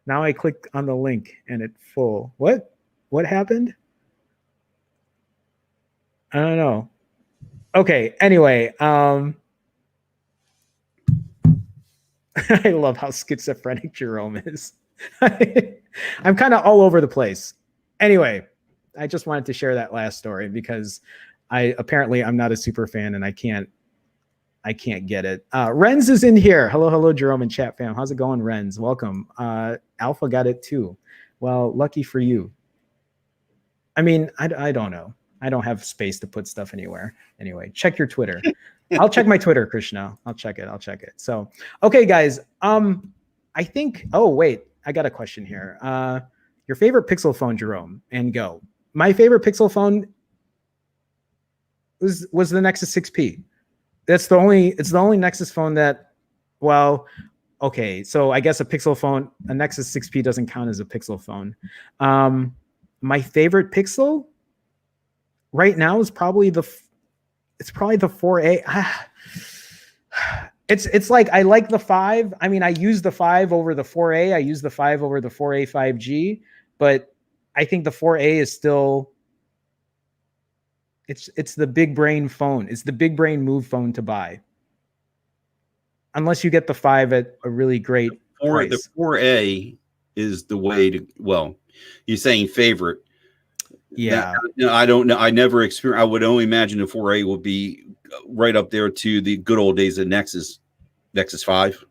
Now I clicked on the link and it's full. What happened? I don't know. Okay. Anyway, I love how schizophrenic Jerome is. I'm kind of all over the place. Anyway, I just wanted to share that last story because I'm not a super fan and I can't get it. Renz is in here. Hello, Jerome and chat fam. How's it going, Renz? Welcome. Alpha got it too. Well, lucky for you. I mean, I don't know. I don't have space to put stuff anywhere. Anyway, check your Twitter. I'll check my Twitter, Krishna. I'll check it. So, okay, guys. I think. Oh, wait. I got a question here. Your favorite Pixel phone, Jerome, and go. My favorite Pixel phone was the Nexus 6P. It's the only Nexus phone that. Well, okay. So I guess a Nexus 6P doesn't count as a Pixel phone. My favorite Pixel right now is probably the 4A. It's like I like the 5. I mean, I use the 5 over the 4A. I use the 5 over the 4A 5G, but I think the 4A is still it's the big brain phone. It's the big brain move phone to buy. Unless you get the 5 at a really great price. The 4A is the way to, well, you're saying favorite. Yeah. No, I don't know. I never experienced. I would only imagine the 4A will be right up there to the good old days of Nexus 5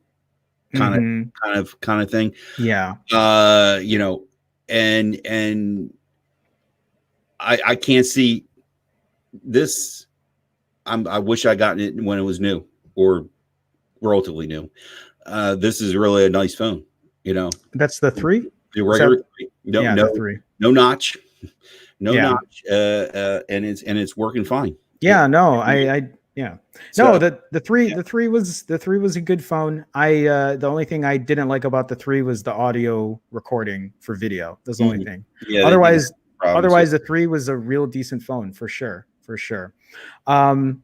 kind of thing. Yeah. And I can't see this. I wish I gotten it when it was new or relatively new. This is really a nice phone, That's the 3? The regular 3. The 3. No notch. Notch, and it's working fine. Yeah, no, the 3 was a good phone. The only thing I didn't like about the 3 was the audio recording for video. That's the only thing. Yeah, otherwise the 3 was a real decent phone for sure. EM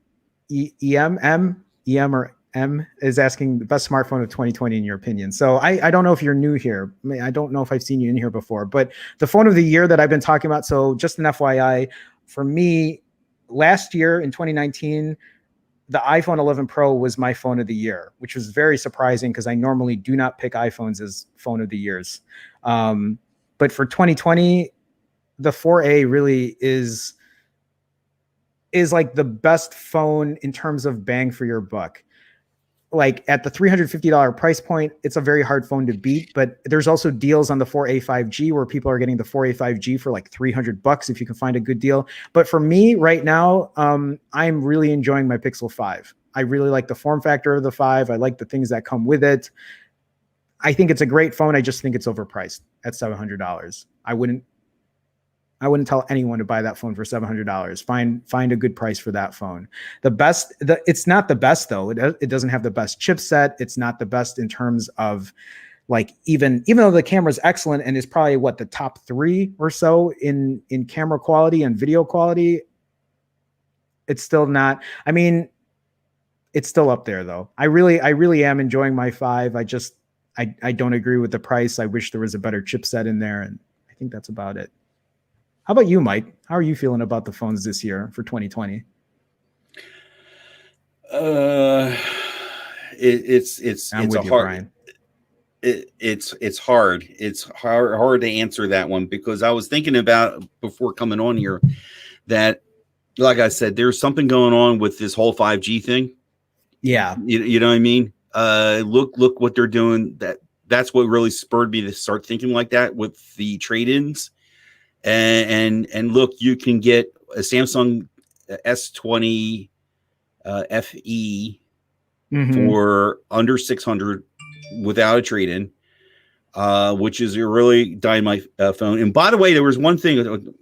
or M is asking the best smartphone of 2020 in your opinion. So I don't know if you're new here. I don't know if I've seen you in here before, but the phone of the year that I've been talking about. So just an FYI, for me, last year in 2019, the iPhone 11 Pro was my phone of the year, which was very surprising because I normally do not pick iPhones as phone of the years. But for 2020, the 4A really is like the best phone in terms of bang for your buck. Like at the $350 price point, it's a very hard phone to beat, but there's also deals on the 4A 5G where people are getting the 4A 5G for like $300 if you can find a good deal. But for me right now, I'm really enjoying my Pixel 5. I really like the form factor of the 5. I like the things that come with it. I think it's a great phone. I just think it's overpriced at $700. I wouldn't tell anyone to buy that phone for $700. Find a good price for that phone. It's not the best though. It doesn't have the best chipset. It's not the best in terms of like even though the camera's excellent and is probably what the top 3 or so in camera quality and video quality, it's still not. I mean, it's still up there though. I really am enjoying my 5. I don't agree with the price. I wish there was a better chipset in there, and I think that's about it. How about you, Mike? How are you feeling about the phones this year for 2020? It's I'm with a you, hard. Brian. It's hard. It's hard to answer that one, because I was thinking about before coming on here that, like I said, there's something going on with this whole 5G thing. Yeah. You know what I mean? Look what they're doing. That's what really spurred me to start thinking like that with the trade-ins. And look, you can get a Samsung S20 FE for under 600 without a trade-in, which is a really dynamite phone. And by the way, there was one thing.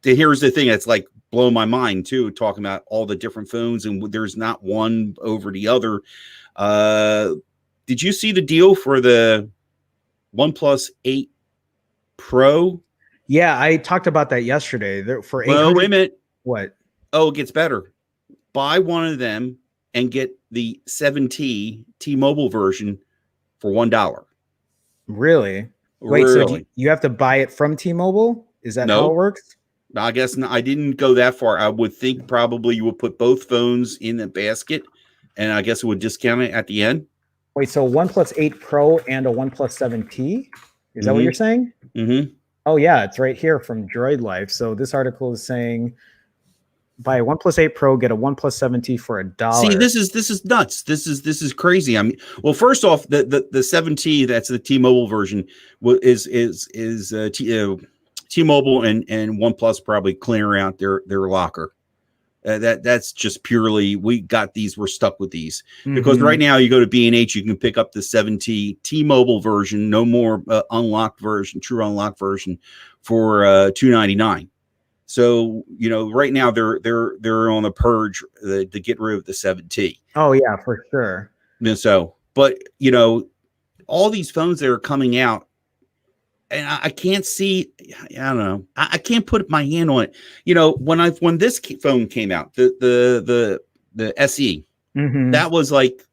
Here's the thing that's like blowing my mind too, talking about all the different phones, and there's not one over the other. Did you see the deal for the OnePlus 8 Pro? Yeah, I talked about that yesterday. For 800. Well, wait a minute. What? Oh, it gets better. Buy one of them and get the 7T T-Mobile version for $1. Really? Wait, really? So you have to buy it from T-Mobile? Is that how it works? I guess I didn't go that far. I would think probably you would put both phones in a basket, and I guess it would discount it at the end. Wait, so OnePlus 8 Pro and a OnePlus 7T? Is that what you're saying? Mm-hmm. Oh, yeah, it's right here from Droid Life. So this article is saying, buy a OnePlus 8 Pro, get a OnePlus 7T for $1. See, this is nuts. This is crazy. I mean, well, first off, the 7T, that's the T-Mobile version, is T-Mobile and OnePlus probably clearing out their locker. That's just purely, we got these, we're stuck with these, because right now you go to B&H, you can pick up the 7T T-Mobile version, no more unlocked version, true unlocked version, for $299. So right now they're on a purge to get rid of the 7T. Oh yeah, for sure. So, but all these phones that are coming out, and I can't see, I don't know, I can't put my hand on it. When this phone came out, the SE, that was like,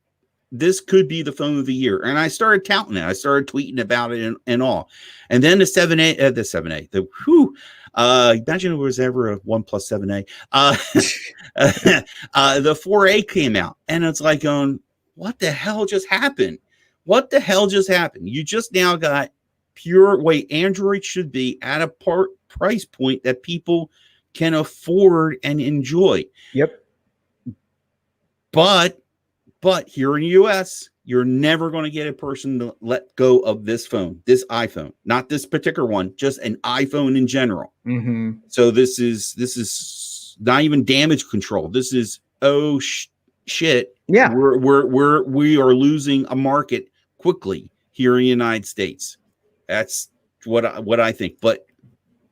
this could be the phone of the year. And I started touting it. I started tweeting about it and all. And then the 7A, imagine if there was ever a OnePlus 7A. The 4A came out, and it's like going, what the hell just happened? What the hell just happened? You just now got pure way Android should be at a price point that people can afford and enjoy. Yep. But here in the US, you're never going to get a person to let go of this phone, this iPhone, not this particular one, just an iPhone in general. So this is not even damage control. This is shit. Yeah, we are losing a market quickly here in the United States. That's what I think. But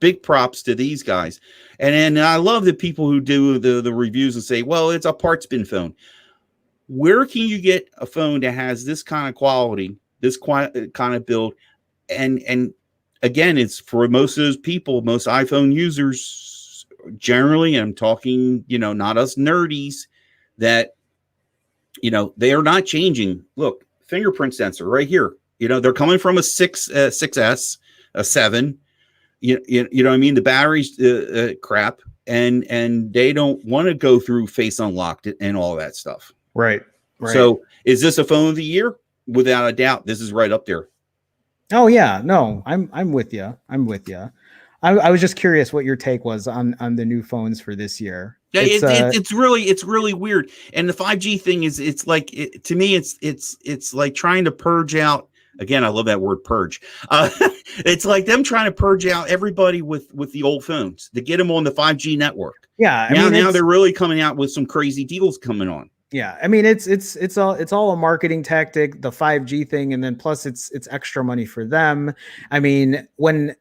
big props to these guys, and I love the people who do the reviews and say, well, it's a parts bin phone. Where can you get a phone that has this kind of quality, this kind of build? And again, it's for most of those people, most iPhone users generally, I'm talking, not us nerdies, that, they are not changing. Look, fingerprint sensor right here. They're coming from a 6S, a 7. You know what I mean? The battery's crap, and they don't want to go through face unlocked and all that stuff. Right. So is this a phone of the year? Without a doubt, this is right up there. Oh yeah, no, I'm with you. I was just curious what your take was on the new phones for this year. Yeah, it's really weird. And the 5G thing is, it's like, to me, it's like trying to purge out. Again, I love that word, purge. It's like them trying to purge out everybody with the old phones to get them on the 5G network. Yeah, now they're really coming out with some crazy deals coming on. Yeah, I mean it's all a marketing tactic, the 5G thing, and then plus it's extra money for them. I mean, when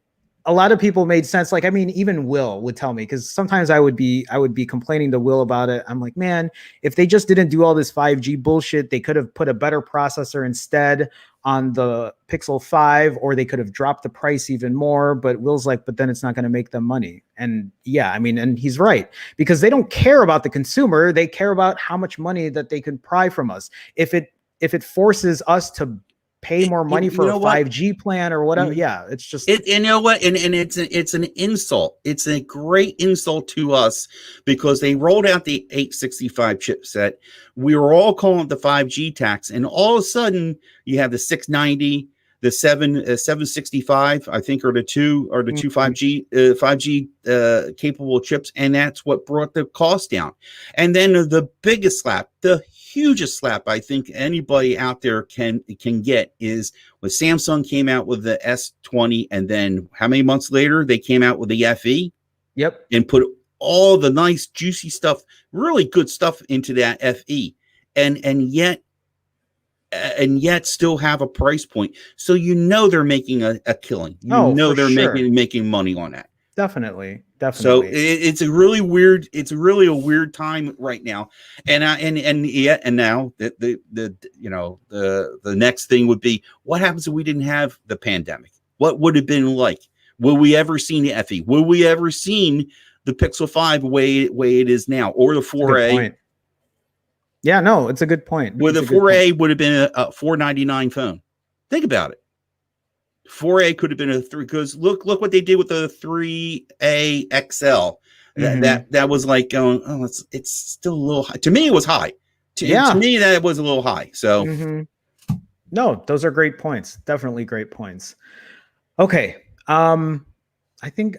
a lot of people made sense, like, I mean, even Will would tell me, because sometimes I would be complaining to Will about it. I'm like, man, if they just didn't do all this 5G bullshit, they could have put a better processor instead on the Pixel 5, or they could have dropped the price even more. But Will's like, but then it's not going to make them money. And yeah, I mean, and he's right, because they don't care about the consumer. They care about how much money that they can pry from us. If it forces us to pay more money for a 5G plan or whatever, yeah, it's just you know what, and it's an insult. It's a great insult to us, because they rolled out the 865 chipset. We were all calling it the 5G tax, and all of a sudden you have the 690, the 765, I think, are the two 5G capable chips, and that's what brought the cost down. And then the biggest slap, the hugest slap I think anybody out there can get, is when Samsung came out with the S20, and then how many months later they came out with the FE. Yep. And put all the nice juicy stuff, really good stuff into that FE, and yet still have a price point. So they're making a killing. They're making money on that. Definitely. So it's a really a weird time right now. And now the next thing would be, what happens if we didn't have the pandemic? What would it have been like? Will we ever seen the FE? Will we ever seen the Pixel 5 way it is now, or the 4A? Yeah, no, it's a good point. Where the 4A would have been a $499 phone. Think about it. 4A could have been a 3, because look what they did with the 3A XL. That was like going, oh, it's still a little high. To me, it was high. To me, that was a little high. So no, those are great points. Definitely great points. Okay. I think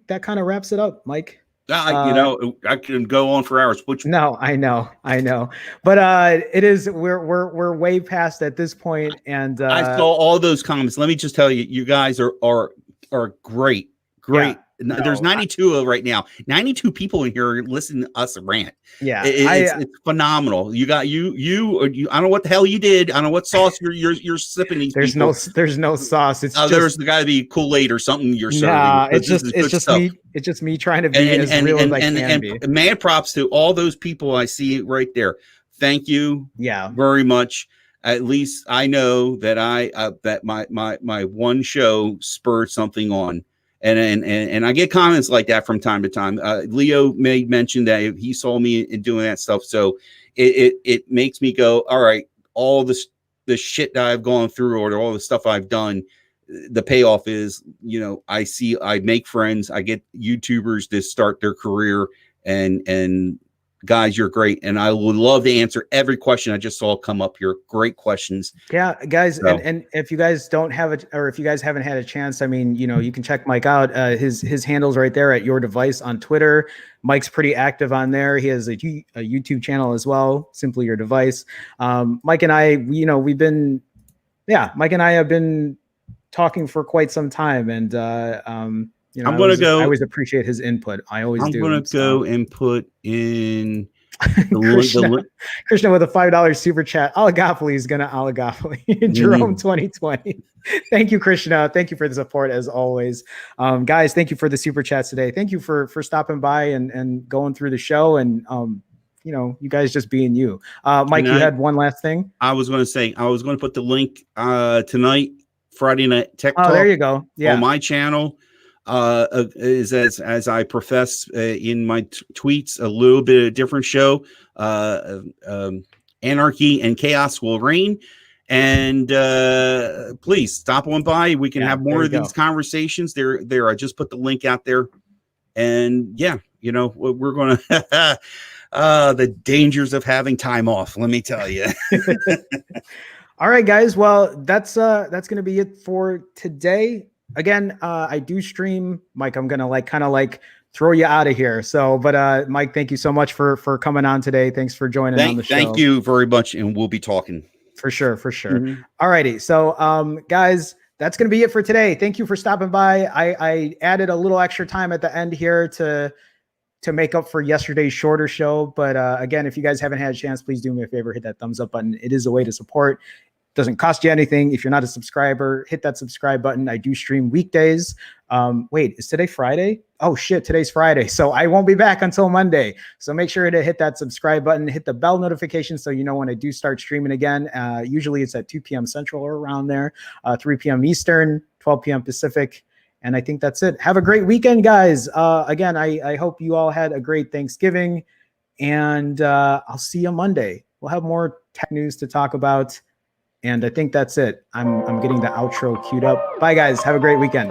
that kind of wraps it up, Mike. I can go on for hours. No, I know, but it is, we're way past at this point, and I saw all those comments. Let me just tell you, you guys are great. Yeah, there's 92 right now. 92 people in here listening to us rant. Yeah, it's phenomenal. You got you. I don't know what the hell you did. I don't know what sauce you're sipping. These there's no sauce. It's there's got to be Kool-Aid or something you're serving. Nah, it's just me trying to be as real as I can be. And mad props to all those people I see right there. Thank you. Yeah, very much. At least I know that that my one show spurred something on. And I get comments like that from time to time. Leo made mention that he saw me in doing that stuff. So it makes me go, all right, all the shit that I've gone through, or all the stuff I've done, the payoff is, I make friends, I get YouTubers to start their career, and guys, you're great. And I would love to answer every question I just saw come up here. Great questions. Yeah, guys. So, and if you guys don't have it, or if you guys haven't had a chance, I mean, you can check Mike out. His handle's right there at Your Device on Twitter. Mike's pretty active on there. He has a YouTube channel as well, Simply Your Device. Mike and I, Mike and I have been talking for quite some time, and I always appreciate his input. I always do. I'm going to go and put in Krishna with a $5 super chat. Oligopoly is going to oligopoly. Jerome 2020. Thank you, Krishna. Thank you for the support as always. Guys, thank you for the super chats today. Thank you for stopping by and going through the show, and you guys just being you. Mike, you had one last thing. I was going to say, I was going to put the link tonight, Friday Night Tech Talk. Oh, there you go. Yeah. On my channel. Is as I profess in my tweets, a little bit of a different show. Anarchy and chaos will reign, and please stop on by. We can have more of these conversations. There. I just put the link out there, and we're gonna the dangers of having time off. Let me tell you. All right, guys. Well, that's gonna be it for today. Again, I do stream. Mike, I'm gonna kind of throw you out of here. So, but Mike, thank you so much for coming on today. Thanks for joining on the show. Thank you very much, and we'll be talking for sure. Mm-hmm. All righty. So, guys, that's gonna be it for today. Thank you for stopping by. I added a little extra time at the end here to make up for yesterday's shorter show. But again, if you guys haven't had a chance, please do me a favor, hit that thumbs up button. It is a way to support Doesn't cost you anything. If you're not a subscriber, hit that subscribe button. I do stream weekdays. Wait, is today Friday? Oh shit, today's Friday. So I won't be back until Monday. So make sure to hit that subscribe button, hit the bell notification so you know when I do start streaming again. Usually it's at 2 p.m. Central or around there, 3 p.m. Eastern, 12 p.m. Pacific. And I think that's it. Have a great weekend, guys. Again, I hope you all had a great Thanksgiving, and I'll see you Monday. We'll have more tech news to talk about. And I think that's it. I'm getting the outro queued up. Bye, guys. Have a great weekend.